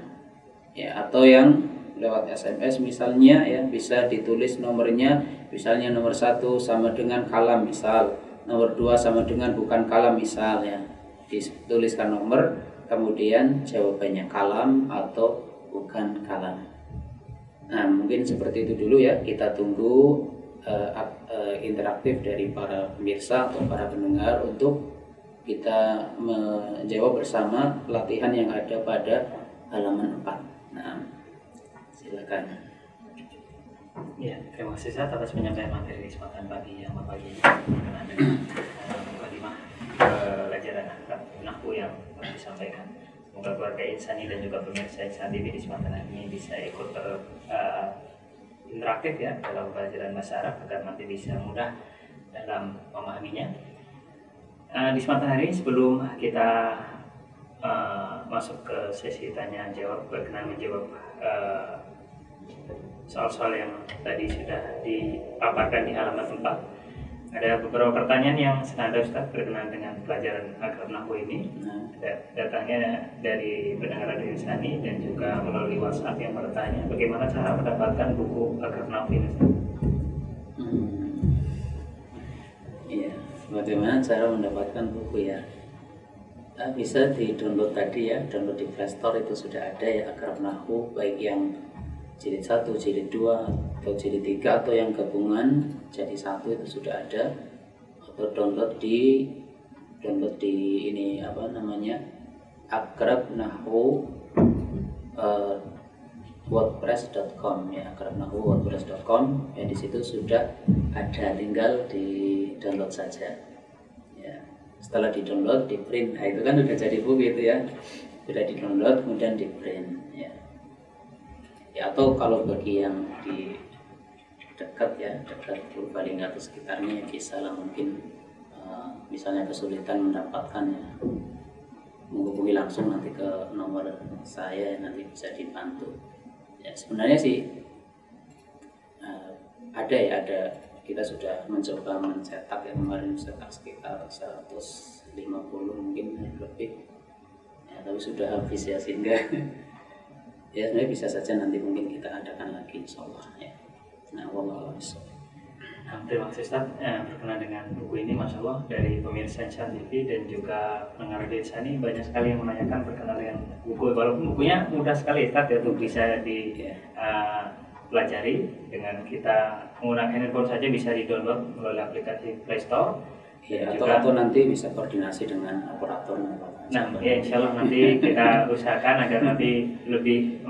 Ya, atau yang lewat SMS misalnya, ya, bisa ditulis nomornya, misalnya nomor 1 sama dengan kalam misal, nomor 2 sama dengan bukan kalam misal, ya. Dituliskan nomor, kemudian jawabannya kalam atau bukan kalam. Nah, mungkin seperti itu dulu, ya. Kita tunggu interaktif dari para pemirsa atau para pendengar untuk kita menjawab bersama latihan yang ada pada halaman 4. Nah, silakan. Ya, terima kasih Ustaz atas penyampaian materi kesempatan pagi yang pagi berkenaan dengan mukadimah pelajaran akhlak nahwu yang disampaikan. Semoga keluarga Insani dan juga pemirsa Insani di kesempatan hari ini bisa ikut interaktif ya dalam pelajaran bahasa Arab agar nanti bisa mudah dalam memahaminya. Di kesempatan hari ini sebelum kita masuk ke sesi tanya jawab, berkenan menjawab soal-soal yang tadi sudah dipaparkan di halaman 4. Ada beberapa pertanyaan yang senada Ustaz berkenaan dengan pelajaran Akrab Nahwu ini. Datangnya dari pendengar Radio Insani dan juga melalui WhatsApp yang bertanya bagaimana cara mendapatkan buku Akrab Nahwu ini. Iya, bagaimana cara mendapatkan buku ya? Bisa di-download tadi ya, download di Play Store itu sudah ada ya Akrab Nahwu, baik yang jilid 1, jilid 2, atau jilid 3 atau yang gabungan jadi 1 itu sudah ada. Atau download di ini apa namanya? Akrab Nahwu wordpress.com ya, akrabnahwu wordpress.com ya, di situ sudah ada, tinggal di download saja. Ya, setelah di download, di print, nah itu kan udah jadi buku itu ya, sudah di download kemudian di print ya. Ya, atau kalau bagi yang di dekat ya, dekat Purbalingga atau sekitarnya ya bisa lah, mungkin misalnya kesulitan mendapatkannya, menghubungi langsung nanti ke nomor saya, nanti bisa dibantu. Ya sebenarnya sih ada kita sudah mencoba mencetak ya, kemarin mencetak sekitar 150 mungkin lebih ya, tapi sudah habis ya, sehingga ya sebenarnya bisa saja nanti mungkin kita adakan lagi insyaallah ya. Nah, wallahu a'lam. Terima kasih Ustaz, berkenan dengan buku ini, Masya Allah, dari pemirsa Insani TV dan juga pendengar Radio Insani banyak sekali yang menanyakan berkenaan dengan buku, walaupun bukunya mudah sekali Ustaz ya, untuk bisa dipelajari dengan kita menggunakan handphone saja, bisa di-download melalui aplikasi Play Store. Ya, atau nanti bisa koordinasi dengan operator. Nah, ya insya Allah nanti kita usahakan agar nanti lebih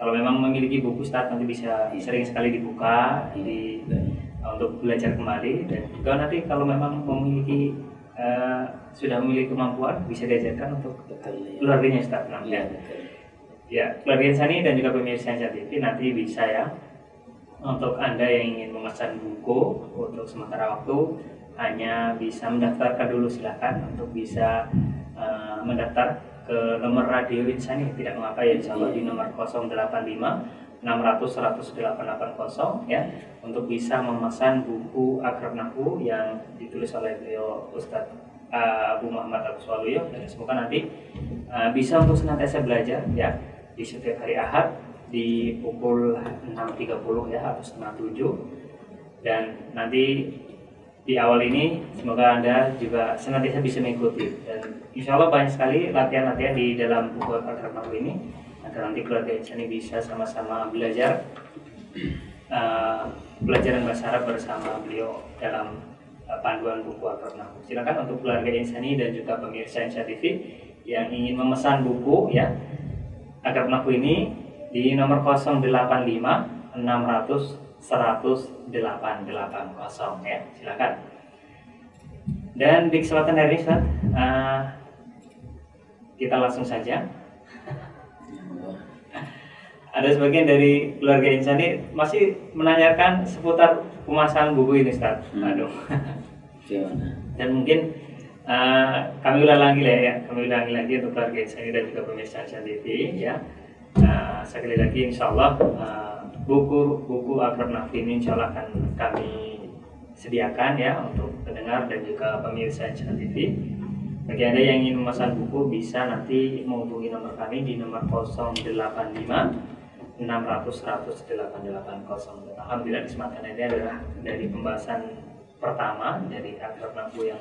kalau memang memiliki buku Ustaz nanti bisa sering sekali dibuka untuk belajar kembali, dan juga nanti kalau memang memiliki sudah memiliki kemampuan bisa diajarkan untuk keluarganya Ustaz. Ya, keluarga Insani dan juga pemirsa Insani TV nanti bisa ya, untuk Anda yang ingin memesan buku untuk sementara waktu hanya bisa mendaftarkan dulu, silakan untuk bisa mendaftar ke nomor radio Insani, tidak mengapa ya, insyaallah di nomor 085 600 100 880 ya, untuk bisa memesan buku Akrab Nahwu yang ditulis oleh beliau Ustadz Abu Muhammad Al-Ghazwaluyo, dan semoga nanti bisa untuk senantiasa belajar ya di setiap hari Ahad di pukul 6.30 ya atau setengah 7, dan nanti di awal ini semoga Anda juga senantiasa bisa mengikuti, dan insya Allah banyak sekali latihan-latihan di dalam buku Akrab Nahwu ini agar nanti keluarga Insani bisa sama-sama belajar pelajaran bahasa Arab bersama beliau dalam panduan buku Akrab Nahwu. Silakan untuk keluarga Insani dan juga pemirsa Insani TV yang ingin memesan buku ya Akrab Nahwu ini di nomor 085 600 100 880 ya, silakan. Dan di kesempatan hari ini Ustaz, kita langsung saja. Ada sebagian dari keluarga Insani masih menanyakan seputar pemasaran buku ini Ustaz. Aduh. Dan mungkin kami ulangi lagi untuk keluarga Insani dan juga pemirsa Insani TV ya. Sekali lagi insyaallah buku Akrab Nahwu ini insyaallah akan kami sediakan ya untuk pendengar dan juga pemirsa Insani TV. Bagi Anda yang ingin memesan buku bisa nanti menghubungi nomor kami di nomor 085 600 100 880. Alhamdulillah kesempatan ini adalah dari pembahasan pertama dari Akrab Nahwu yang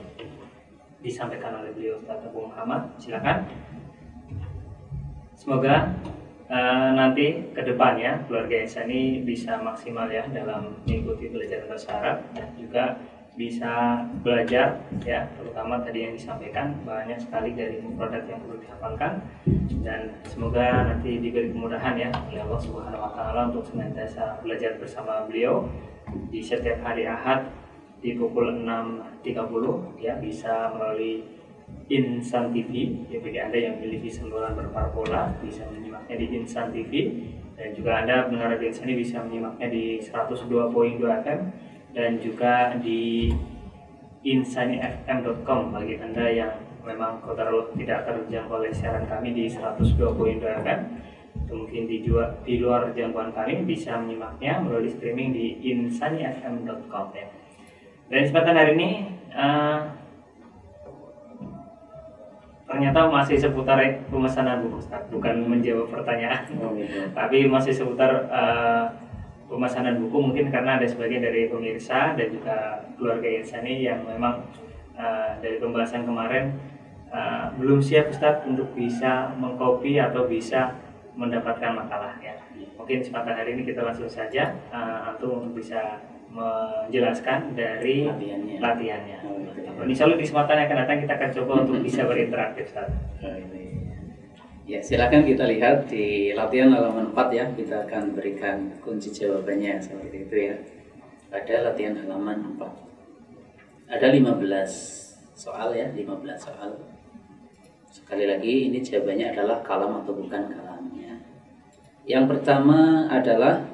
disampaikan oleh beliau Ustaz Abu Muhammad. Silakan. Semoga nanti ke depannya keluarga Insani bisa maksimal ya dalam mengikuti pelajaran bahasa Arab, dan juga bisa belajar ya, terutama tadi yang disampaikan banyak sekali dari produk yang perlu dihafalkan, dan semoga nanti diberi kemudahan ya oleh Allah Subhanahu wa taala untuk senantiasa belajar bersama beliau di setiap hari Ahad di pukul 6.30 ya, bisa melalui Insan TV. Ya, bagi Anda yang memiliki saluran berparabola bisa menyimaknya di Insan TV, dan juga Anda pendengar Radio Insani bisa menyimaknya di 102.2 FM dan juga di insanifm.com bagi Anda yang memang tidak terjangkau oleh siaran kami di 102.2 FM. Mungkin di luar jangkauan kami bisa menyimaknya melalui streaming di insanifm.com ya. Dan kesempatan hari ini ternyata masih seputar pemesanan buku, Ustaz. Bukan menjawab pertanyaan, tapi masih seputar pemesanan buku, mungkin karena ada sebagian dari pemirsa dan juga keluarga Insani yang memang dari pembahasan kemarin belum siap, Ustaz, untuk bisa mengcopy atau bisa mendapatkan makalah ya. Mungkin kesempatan hari ini kita langsung saja untuk bisa menjelaskan dari latihannya. Insya Allah di kesempatan yang akan datang kita akan coba untuk bisa berinteraksi, Ustaz. Ya, silakan kita lihat di latihan halaman 4 ya. Kita akan berikan kunci jawabannya seperti itu ya. Pada latihan halaman 4 ada 15 soal ya, 15 soal. Sekali lagi, ini jawabannya adalah kalam atau bukan kalamnya. Yang pertama adalah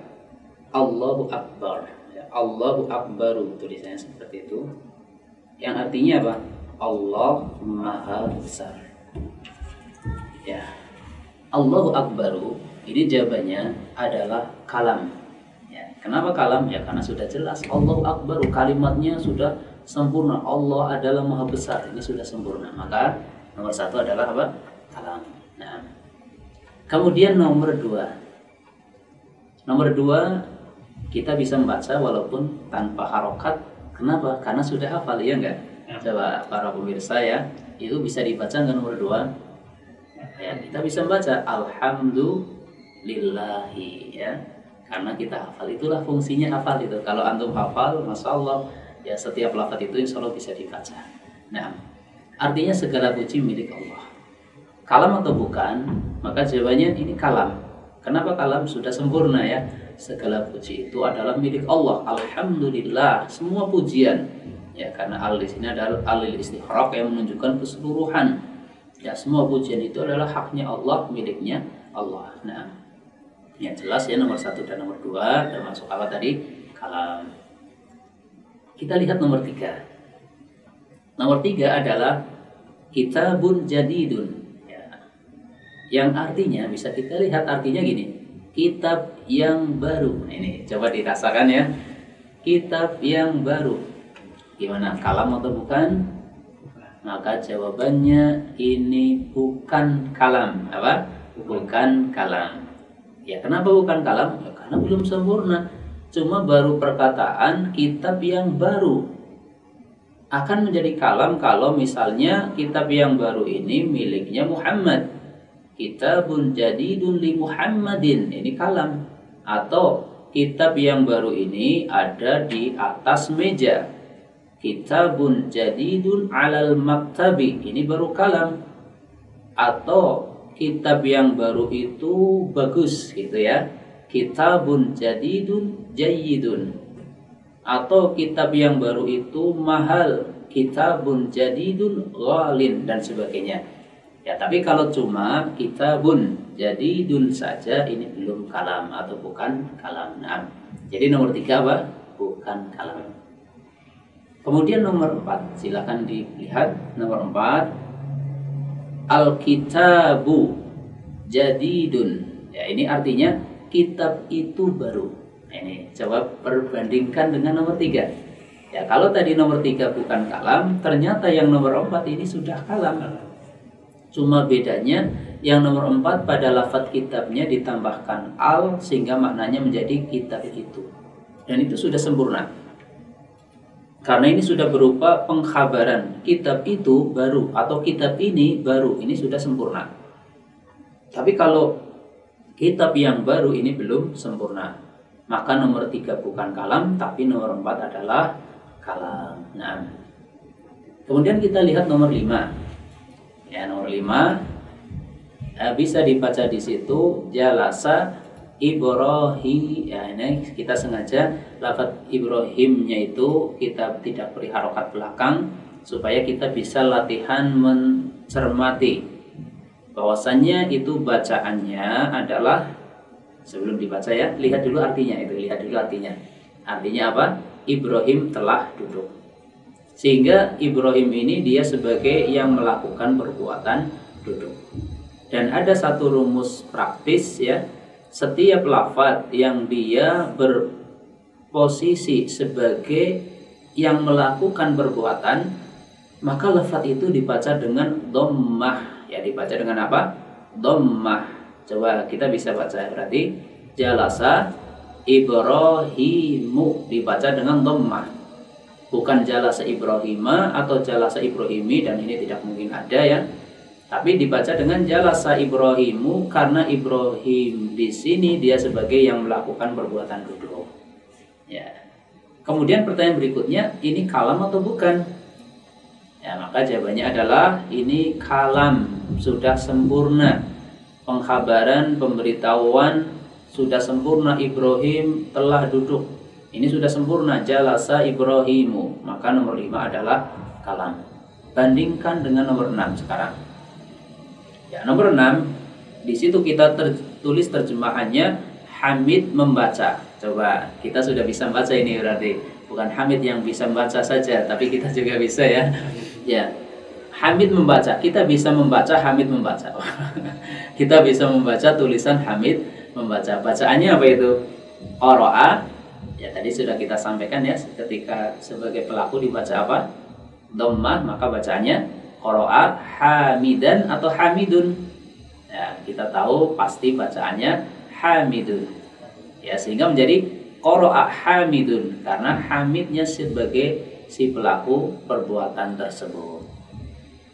Allahu Akbar ya, Allahu Akbaru, tulisannya seperti itu. Yang artinya apa? Allah Maha Besar ya. Allahu Akbaru, ini jawabannya adalah kalam ya. Kenapa kalam? Ya karena sudah jelas Allahu Akbaru, kalimatnya sudah sempurna. Allah adalah Maha Besar, ini sudah sempurna. Maka nomor 1 adalah apa? Kalam. Nah, kemudian nomor 2 kita bisa membaca walaupun tanpa harokat. Kenapa? Karena sudah hafal, ya enggak? Coba para pemirsa ya, itu bisa dibaca dengan nomor 2 ya. Kita bisa membaca Alhamdulillahi ya, karena kita hafal. Itulah fungsinya hafal itu. Kalau antum hafal, Masya Allah ya, setiap lafaz itu insya Allah bisa dibaca. Nah, artinya segala puji milik Allah. Kalam atau bukan? Maka jawabannya ini kalam. Kenapa kalam? Sudah sempurna ya. Segala puji itu adalah milik Allah. Alhamdulillah, semua pujian ya, karena al di sini adalah alil istighraq yang menunjukkan keseluruhan ya. Semua pujian itu adalah haknya Allah, miliknya Allah. Nah, ya jelas ya, nomor 1 dan nomor 2 termasuk apa tadi? Kalam. Kita lihat nomor 3. Nomor 3 adalah kitabun jadidun ya. Yang artinya bisa kita lihat artinya gini, kitab yang baru. Ini coba dirasakan ya, kitab yang baru. Gimana, kalam atau bukan? Maka jawabannya ini bukan kalam. Apa? Bukan kalam. Ya kenapa bukan kalam? Ya, karena belum sempurna. Cuma baru perkataan kitab yang baru. Akan menjadi kalam kalau misalnya kitab yang baru ini miliknya Muhammad. Kitabun jadidun li Muhammadin, ini kalam. Atau kitab yang baru ini ada di atas meja. Kitabun jadidun alal maktabi, ini baru kalam. Atau kitab yang baru itu bagus gitu ya. Kitabun jadidun jayyidun. Atau kitab yang baru itu mahal. Kitabun jadidun ghalin dan sebagainya. Ya, tapi kalau cuma kitabun jadidun saja, ini belum kalam atau bukan kalam. Nah, jadi nomor 3 apa? Bukan kalam. Kemudian nomor 4, silakan dilihat nomor 4. Al-kitabu jadidun. Ya, ini artinya kitab itu baru. Nah, ini coba perbandingkan dengan nomor 3. Ya, kalau tadi nomor 3 bukan kalam, ternyata yang nomor 4 ini sudah kalam. Cuma bedanya yang nomor 4 pada lafaz kitabnya ditambahkan al sehingga maknanya menjadi kitab itu. Dan itu sudah sempurna. Karena ini sudah berupa pengkhabaran, kitab itu baru atau kitab ini baru, ini sudah sempurna. Tapi kalau kitab yang baru ini belum sempurna, maka nomor 3 bukan kalam, tapi nomor 4 adalah kalam. Nah, kemudian kita lihat nomor 5. Ya, nomor 5 bisa dibaca di situ jalasa Ibrahim. Ya, ini kita sengaja lafaz Ibrahimnya itu kita tidak beri harokat belakang supaya kita bisa latihan mencermati bahwasannya itu bacaannya adalah, sebelum dibaca ya, lihat dulu artinya. Artinya apa? Ibrahim telah duduk. Sehingga Ibrahim ini dia sebagai yang melakukan perbuatan duduk. Dan ada satu rumus praktis ya, setiap lafaz yang dia berposisi sebagai yang melakukan perbuatan, maka lafaz itu dibaca dengan dhammah. Ya, dibaca dengan apa? Dhammah. Coba kita bisa baca, berarti jalasa Ibrahimu dibaca dengan dhammah. Bukan jalasa Ibrahima atau jalasa Ibrahimi, dan ini tidak mungkin ada ya. Tapi dibaca dengan jalasa Ibrahimu karena Ibrahim di sini dia sebagai yang melakukan perbuatan duduk. Ya. Kemudian pertanyaan berikutnya, ini kalam atau bukan? Ya, maka jawabannya adalah ini kalam, sudah sempurna. Pengkhabaran, pemberitahuan sudah sempurna, Ibrahim telah duduk. Ini sudah sempurna, jalasa Ibrahimu. Maka nomor 5 adalah kalam. Bandingkan dengan nomor 6 sekarang. Ya, nomor 6, di situ kita tulis terjemahannya Hamid membaca. Coba, kita sudah bisa membaca ini berarti. Bukan Hamid yang bisa membaca saja, tapi kita juga bisa ya. Ya, Hamid membaca. Kita bisa membaca Hamid membaca. Kita bisa membaca tulisan Hamid membaca. Bacaannya apa itu? Qara'a. Ya, tadi sudah kita sampaikan ya, ketika sebagai pelaku dibaca apa? Dhammah, maka bacaannya qara'a hamidan atau hamidun. Ya, kita tahu pasti bacaannya hamidun. Ya, sehingga menjadi qara'a hamidun karena hamidnya sebagai si pelaku perbuatan tersebut.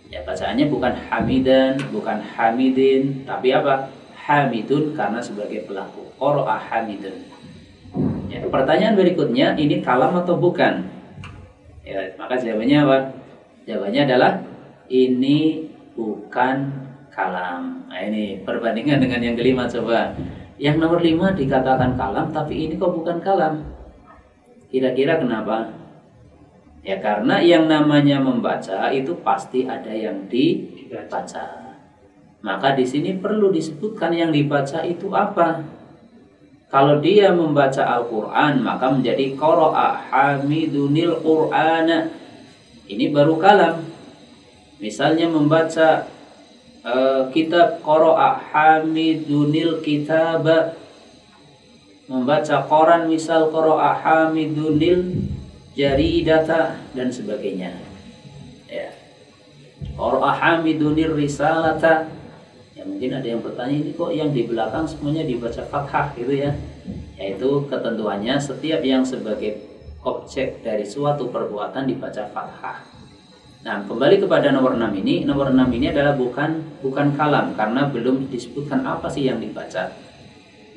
Ya, bacaannya bukan hamidan, bukan hamidin, tapi apa? Hamidun karena sebagai pelaku. Qara'a hamidun. Ya, pertanyaan berikutnya, ini kalam atau bukan? Ya, maka jawabannya apa? Jawabannya adalah ini bukan kalam. Nah, ini perbandingan dengan yang kelima coba. Yang nomor 5 dikatakan kalam, tapi ini kok bukan kalam? Kira-kira kenapa? Ya, karena yang namanya membaca itu pasti ada yang dibaca. Maka di sini perlu disebutkan yang dibaca itu apa. Kalau dia membaca Al-Quran, maka menjadi qara'a hamidunil Qur'ana. Ini baru kalam. Misalnya membaca kitab, qara'a hamidunil kitaba. Membaca koran, misal qara'a hamidunil jaridata dan sebagainya. Ya. Qara'a hamidunil risalata. Ya, mungkin ada yang bertanya, ini kok yang di belakang semuanya dibaca fathah gitu ya. Yaitu ketentuannya setiap yang sebagai objek dari suatu perbuatan dibaca fathah. Nah, kembali kepada nomor 6 ini. Nomor 6 ini adalah bukan kalam karena belum disebutkan apa sih yang dibaca.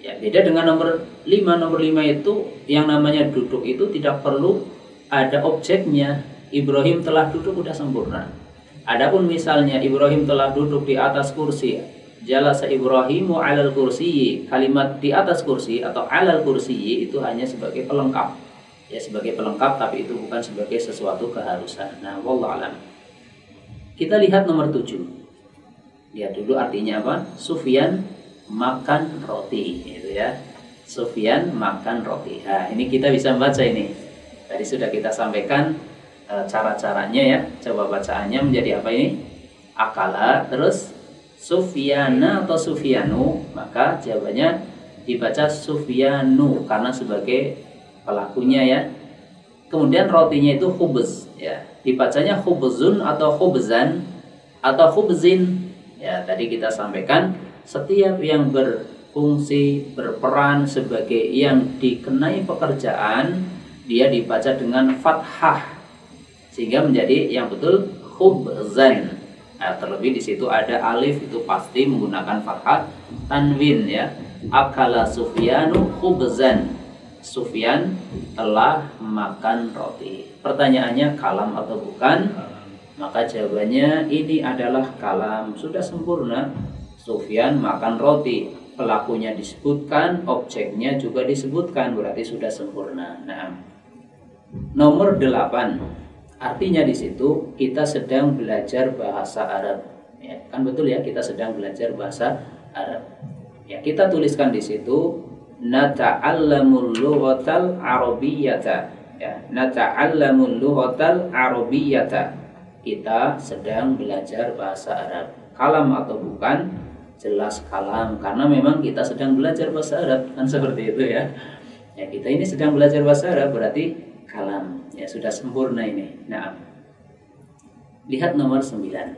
Ya, beda dengan nomor 5. Nomor 5 itu yang namanya duduk itu tidak perlu ada objeknya. Ibrahim telah duduk, udah sempurna. Adapun misalnya Ibrahim telah duduk di atas kursi, jalasa Ibrahimu alal kursi, kalimat di atas kursi atau alal kursi itu hanya sebagai pelengkap. Ya, sebagai pelengkap, tapi itu bukan sebagai sesuatu keharusan. Nah, wallahu alam. Kita lihat nomor 7. Lihat dulu artinya apa? Sufyan makan roti, gitu ya. Sufyan makan roti. Nah, ini kita bisa membaca ini. Tadi sudah kita sampaikan cara-caranya ya. Coba bacaannya menjadi apa ini? Akala, terus Sufyana atau Sufyanu, maka jawabannya dibaca Sufyanu karena sebagai pelakunya ya. Kemudian rotinya itu khubz ya. Dibacanya khubzun atau khubzan atau khubzin. Ya, tadi kita sampaikan setiap yang berfungsi, berperan sebagai yang dikenai pekerjaan, dia dibaca dengan fathah. Sehingga menjadi yang betul khubzan. Nah, terlebih di situ ada alif, itu pasti menggunakan fathah tanwin ya. Akala Sufyanu khubzan. Sufyan telah makan roti. Pertanyaannya kalam atau bukan? Maka jawabannya ini adalah kalam, sudah sempurna. Sufyan makan roti, pelakunya disebutkan, objeknya juga disebutkan, berarti sudah sempurna. Nah, nomor 8. artinya di situ kita sedang belajar bahasa Arab. Ya, kan betul ya, kita sedang belajar bahasa Arab. Ya, kita tuliskan di situ nata'allamul lughatal arabiyyata. Ya, nata'allamul lughatal arabiyyata. Kita sedang belajar bahasa Arab. Kalam atau bukan? Jelas kalam, karena memang kita sedang belajar bahasa Arab, kan seperti itu ya. Ya, kita ini sedang belajar bahasa Arab berarti kalam. Ya, sudah sempurna ini. Nah, lihat nomor 9.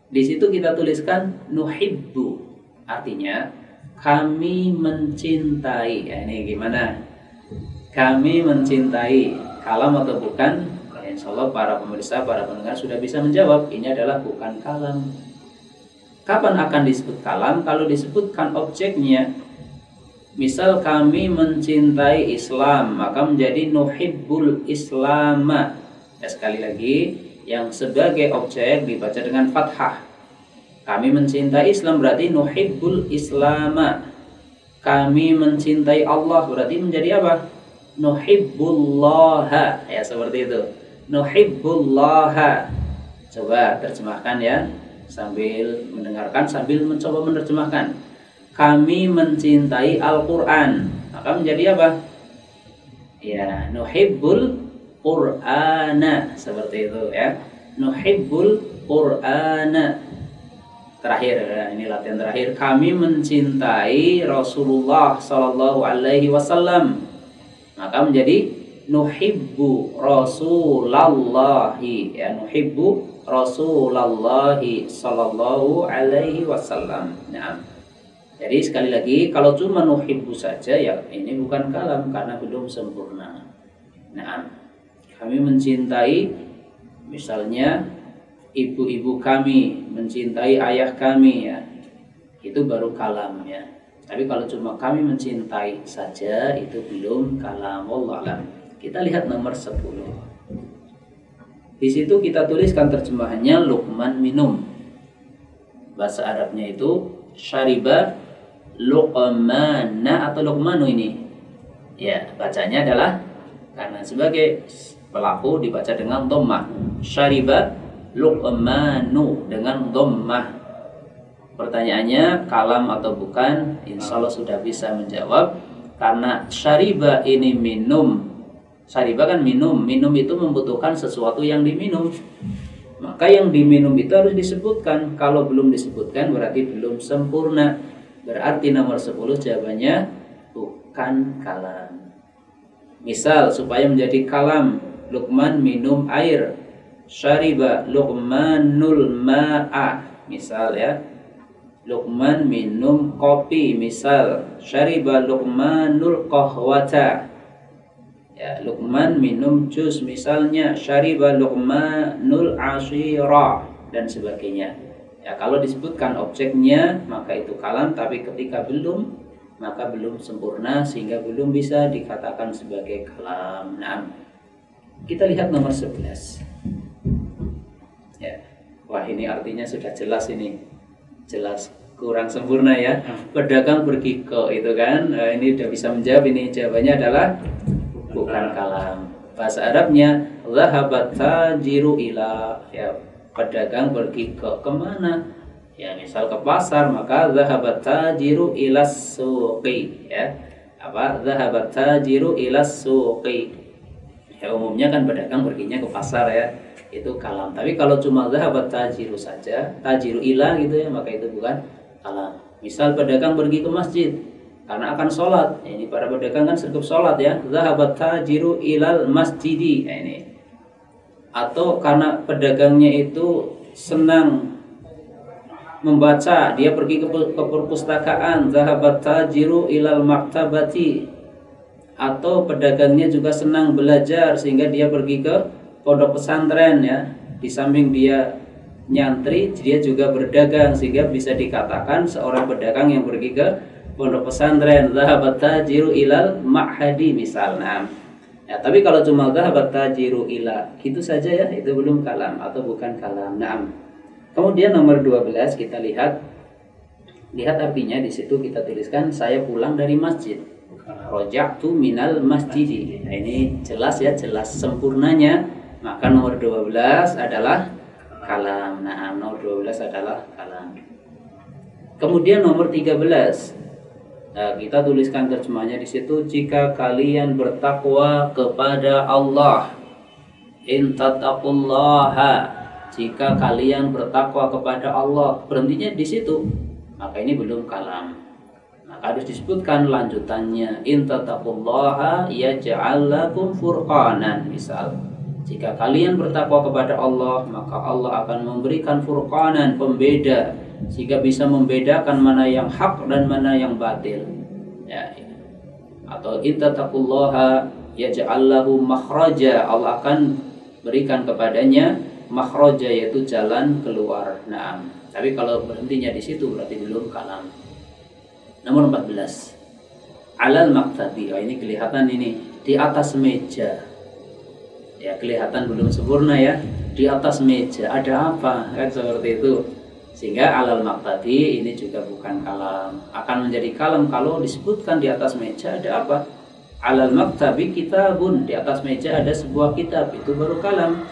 Di situ kita tuliskan nuhibbu, artinya kami mencintai. Ya, ini gimana? Kami mencintai, kalam atau bukan? Insya Allah para pemirsa, para pendengar sudah bisa menjawab. Ini adalah bukan kalam. Kapan akan disebut kalam? Kalau disebutkan objeknya. Misal kami mencintai Islam, maka menjadi nuhibbul Islama. Ya, sekali lagi, yang sebagai objek dibaca dengan fathah. Kami mencintai Islam berarti nuhibbul Islama. Kami mencintai Allah berarti menjadi apa? Nuhibbullaha. Ya, seperti itu. Nuhibbullaha. Coba terjemahkan ya, sambil mendengarkan, sambil mencoba menerjemahkan. Kami mencintai Al-Quran, maka menjadi apa? Ya, nuhibbul Qur'ana, seperti itu ya. Nuhibbul Qur'ana. Terakhir, ini latihan terakhir. Kami mencintai Rasulullah Sallallahu Alaihi Wasallam, maka menjadi nuhibbu Rasulallahi, ya, nuhibbu Rasulallahi Sallallahu Alaihi Wasallam. Nah, jadi sekali lagi, kalau cuma nuhibbu saja ya ini bukan kalam karena belum sempurna. Nah, kami mencintai, misalnya ibu-ibu kami mencintai ayah kami, ya itu baru kalam ya. Tapi kalau cuma kami mencintai saja itu belum kalam. Wallahu a'lam. Kita lihat nomor 10. Di situ kita tuliskan terjemahannya Luqman minum. Bahasa Arabnya itu syariba luqmana atau luqmanu ini. Ya, bacanya adalah karena sebagai pelaku dibaca dengan dhammah. Syariba luqmanu dengan dhammah. Pertanyaannya kalam atau bukan? Insya Allah sudah bisa menjawab. Karena syariba ini minum. Syariba kan minum. Minum itu membutuhkan sesuatu yang diminum. Maka yang diminum itu harus disebutkan. Kalau belum disebutkan berarti belum sempurna. Berarti nomor 10 jawabannya bukan kalam. Misal supaya menjadi kalam, Luqman minum air. Syariba Luqmanul ma'a. Misal ya. Luqman minum kopi. Misal syariba Luqmanul qahwata. Ya, Luqman minum jus, misalnya syariba Luqmanul ashira dan sebagainya. Ya, kalau disebutkan objeknya maka itu kalam, tapi ketika belum maka belum sempurna sehingga belum bisa dikatakan sebagai kalam. Nah, kita lihat nomor 11. Ya. Wah, ini artinya sudah jelas ini. Jelas kurang sempurna ya. Pedagang pergi ke itu kan. Ini sudah bisa menjawab ini. Jawabannya adalah bukan kalam. Bahasa Arabnya zahabat tajiru ila, ya, pedagang pergi ke kemana? Ya, misal ke pasar maka zahabat tajiru ila suqi, ya. Apa? Zahabat tajiru ila suqi. Ya, umumnya kan pedagang perginya ke pasar ya. Itu kalam. Tapi kalau cuma zahabat tajiru saja, tajiru ila gitu ya, maka itu bukan kalam. Misal pedagang pergi ke masjid karena akan sholat. Ini para pedagang kan sergap sholat ya. Zahabat tajiru ilal masjidi. Ini. Atau karena pedagangnya itu senang membaca, dia pergi ke perpustakaan. Zahabat tajiru ilal maktabati. Atau pedagangnya juga senang belajar sehingga dia pergi ke pondok pesantren ya. Di samping dia nyantri, dia juga berdagang sehingga bisa dikatakan seorang pedagang yang pergi ke pondok pesantren. Zahabat tajiru ilal ma'hadi misalnya. Ya, tapi kalau cuma zahabat tajiru ila gitu saja ya, itu belum kalam atau bukan kalam. Naam. Kemudian nomor 12 kita lihat artinya di situ kita tuliskan saya pulang dari masjid. Raja'tu minal masjid. Nah, ini jelas ya, jelas sempurnanya. Maka nomor 12 adalah kalam. Nah, nomor 12 adalah kalam. Kemudian nomor 13. Nah, kita tuliskan terjemahnya di situ. Jika kalian bertakwa kepada Allah, in tattaqullaha, jika kalian bertakwa kepada Allah, berhentinya di situ, maka ini belum kalam. Maka harus disebutkan lanjutannya, in tattaqullaha yaj'al lakum furqanan. Misal, jika kalian bertakwa kepada Allah, maka Allah akan memberikan furqanan, pembeda, sehingga bisa membedakan mana yang hak dan mana yang batil. Ya. Atau in tattaqullaha yaj'al lahu makhraja, Allah akan berikan kepadanya makhraja, yaitu jalan keluar. Nah, tapi kalau berhentinya di situ berarti belum kalam. Nomor 14. Alal maktabi. Oh, ini kelihatan ini di atas meja. Ya, kelihatan belum sempurna ya. Di atas meja ada apa? Kan seperti itu. Sehingga alal maktabi ini juga bukan kalam. Akan menjadi kalam kalau disebutkan di atas meja ada apa? Alal maktabi kitabun, di atas meja ada sebuah kitab, itu baru kalam.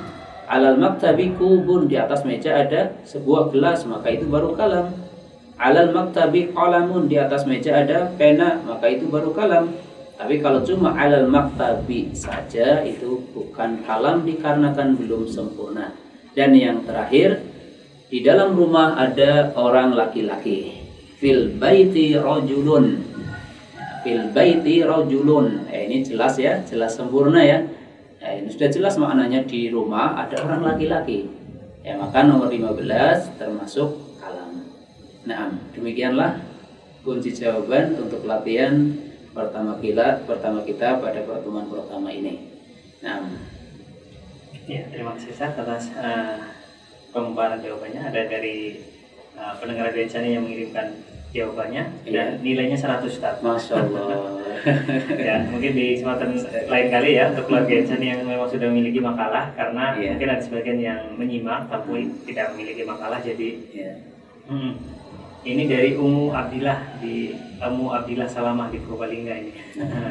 Alal maktabi kubun, di atas meja ada sebuah gelas, maka itu baru kalam. Alal maktabi qalamun, di atas meja ada pena, maka itu baru kalam. Tapi kalau cuma alal maktabi saja, itu bukan kalam dikarenakan belum sempurna. Dan yang terakhir, di dalam rumah ada orang laki-laki. Fil baiti rajulun. Fil baiti rajulun. Ini jelas ya, jelas sempurna ya. Ini sudah jelas maknanya, di rumah ada orang laki-laki. Ya, maka nomor 15 termasuk kalam. Nah, demikianlah kunci jawaban untuk latihan pertama kita pada pertemuan pertama ini. Nah, ya, terima kasih Ustaz atas pemaparan jawabannya. Ada dari pendengar Radio Insani yang mengirimkan jawabannya, dan nilainya 100 Ustaz. Masya Allah. Ya, mungkin di kesempatan lain kali ya untuk keluarga Insani yang memang sudah memiliki makalah, karena mungkin ada sebagian yang menyimak tapi tidak memiliki makalah. Jadi ini dari Ummu Abdillah Salamah di Purbalingga ini.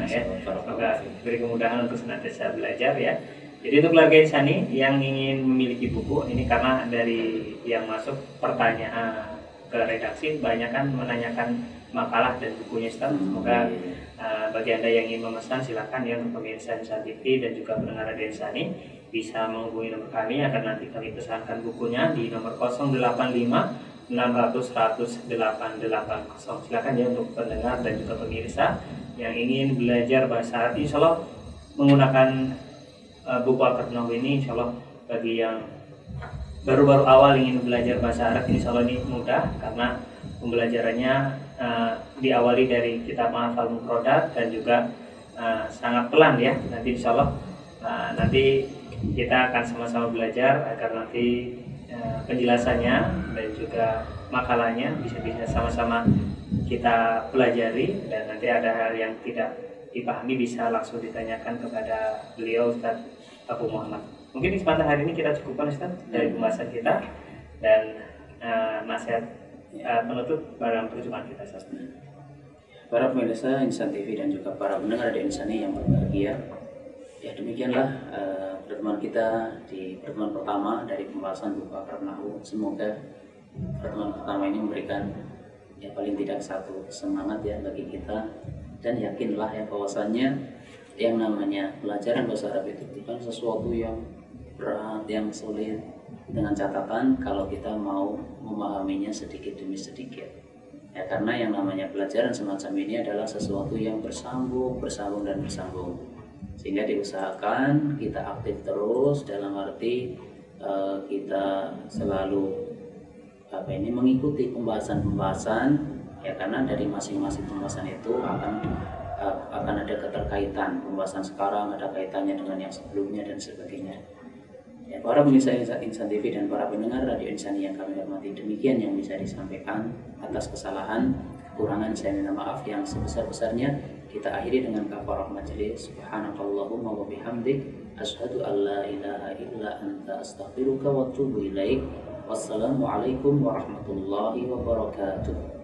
Ya, semoga beri kemudahan untuk senantiasa belajar ya. Jadi untuk keluarga Insani yang ingin memiliki buku ini, karena dari yang masuk pertanyaan ke redaksi banyak kan menanyakan makalah dan bukunya Ustaz. Semoga bagi Anda yang ingin memesan, silakan ya untuk pemirsa Insan TV dan juga pendengar Radio Insani bisa menghubungi nomor kami agar nanti kami pesankan bukunya di nomor 085 600 100 880. Silakan ya untuk pendengar dan juga pemirsa yang ingin belajar bahasa Arab, insya Allah menggunakan buku Al-Qur'an ini. Insya Allah bagi yang baru-baru awal ingin belajar bahasa Arab, insya Allah ini mudah, karena pembelajarannya diawali dari kitab menghafal mufradat dan juga sangat pelan ya. Nanti insya Allah nanti kita akan sama-sama belajar agar nanti penjelasannya dan juga makalahnya bisa sama-sama kita pelajari, dan nanti ada hal yang tidak dipahami bisa langsung ditanyakan kepada beliau Ustaz Abu Muhammad. Mungkin di kesempatan hari ini kita cukupkan Ustaz dari pembahasan kita, dan nasihat penutup dalam perjumpaan kita Ustaz. Para pemirsa Insan TV dan juga para pendengar di Insani yang berbahagia, ya demikianlah pertemuan kita di pertemuan pertama dari pembahasan buku Al-Qur'an Nahu. Semoga pertemuan pertama ini memberikan ya paling tidak satu semangat ya bagi kita, dan yakinlah ya bahwasannya yang namanya pelajaran bahasa Arab itu bukan sesuatu yang berat, yang sulit, dengan catatan kalau kita mau memahaminya sedikit demi sedikit ya, karena yang namanya pelajaran semacam ini adalah sesuatu yang bersambung dan bersambung, sehingga diusahakan kita aktif terus dalam arti kita selalu mengikuti pembahasan ya, karena dari masing-masing pembahasan itu akan ada keterkaitan. Pembahasan sekarang ada kaitannya dengan yang sebelumnya dan sebagainya. Ya, para pemirsa Insan TV dan para pendengar Radio Insani yang kami hormati, demikian yang bisa disampaikan. Atas kesalahan, kekurangan saya minta maaf yang sebesar-besarnya. Kita akhiri dengan kafarah majelis. Subhanakallahumma wa bihamdik, asyhadu an la ilaha illa anta, astaghfiruka wa atubu ilaik. Wassalamualaikum warahmatullahi wabarakatuh.